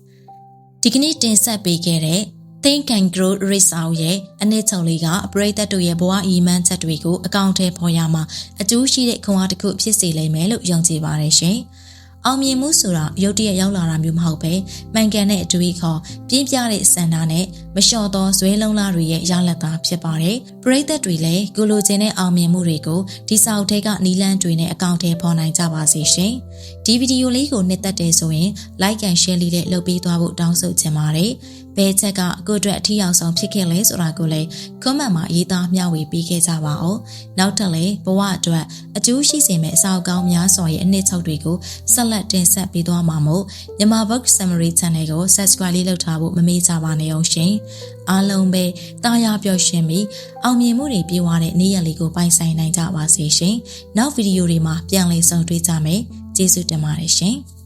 ဒီကနေ့တင်ဆက်ပေးခဲ့တဲ့ Think and Grow Race အောင်ရဲ့အနှစ်ချုပ်လေးကပရိသတ်တို့ရဲ့ဘဝအီမန်ချက်တွေကိုအကောင့်ထဲပေါ်ရမှာအကျိုးရှိတဲ့ခွန်အားတစ်ခုဖြစ်စေလိမ့်မယ်လို့ယုံကြည်ပါတယ်ရှင်။အောင်မြင်မှုဆိုတာရုပ်တရက်ရောက်လာတာမျိုးမဟုတ်ပဲမှန်ကန်တဲ့အတွေ့အခေါ်ပြင်းပြတဲ့စံနာနဲ့မလျှော့သောဇွဲလုံးလားတွေရဲ့ရလဒ်သားဖြစ်ပါတယ်။ပရိသတ်တွေလည်းကိုလိုချင်တဲ့အောင်မြင်မှုတွေကိုဒီစာအုပ်ထဲကနီလန်းတွေနဲ့အကောင့်ထဲပေါ်နိုင်ကြပါစေရှင်။ဒီဗီဒီယိုလေးကိုနှစ်သက်တယ်ဆိုရင် like and share လေးနဲ့လုပ်ပေးသွားဖို့တောင်းဆိုချင်ပါတယ်။ဘယ်ချက်ကကိုအတွက်အထီးအောင်ဆုံးဖြစ်ခဲ့လဲဆိုတာကိုလည်း comment မှာရေးသားမျှဝေပေးခဲ့ကြပါဦး။နောက်ထပ်လည်းဘဝအတွက်အကျိုးရှိစေမယ့်အစာအကောင်းများစွာရဲ့အနှစ်ချုပ်တွေကိုဆက်လက်တင်ဆက်ပေးသွားမှာမို့မြန်မာ Book Summary Channel ကို subscribe လေးလုပ်ထားဖို့မမေ့ကြပါနဲ့အောင်ရှင်။အားလုံးပဲတာယာပျော်ရွှင်ပြီးအောင်မြင်မှုတွေပြည့်ဝတဲ့နေ့ရက်လေးကိုပိုင်ဆိုင်နိုင်ကြပါစေရှင်။နောက်ဗီဒီယိုတွေမှာပြန်လည်ဆုံတွေ့ကြမယ်။ကျေးဇူးတင်ပါတယ်ရှင်။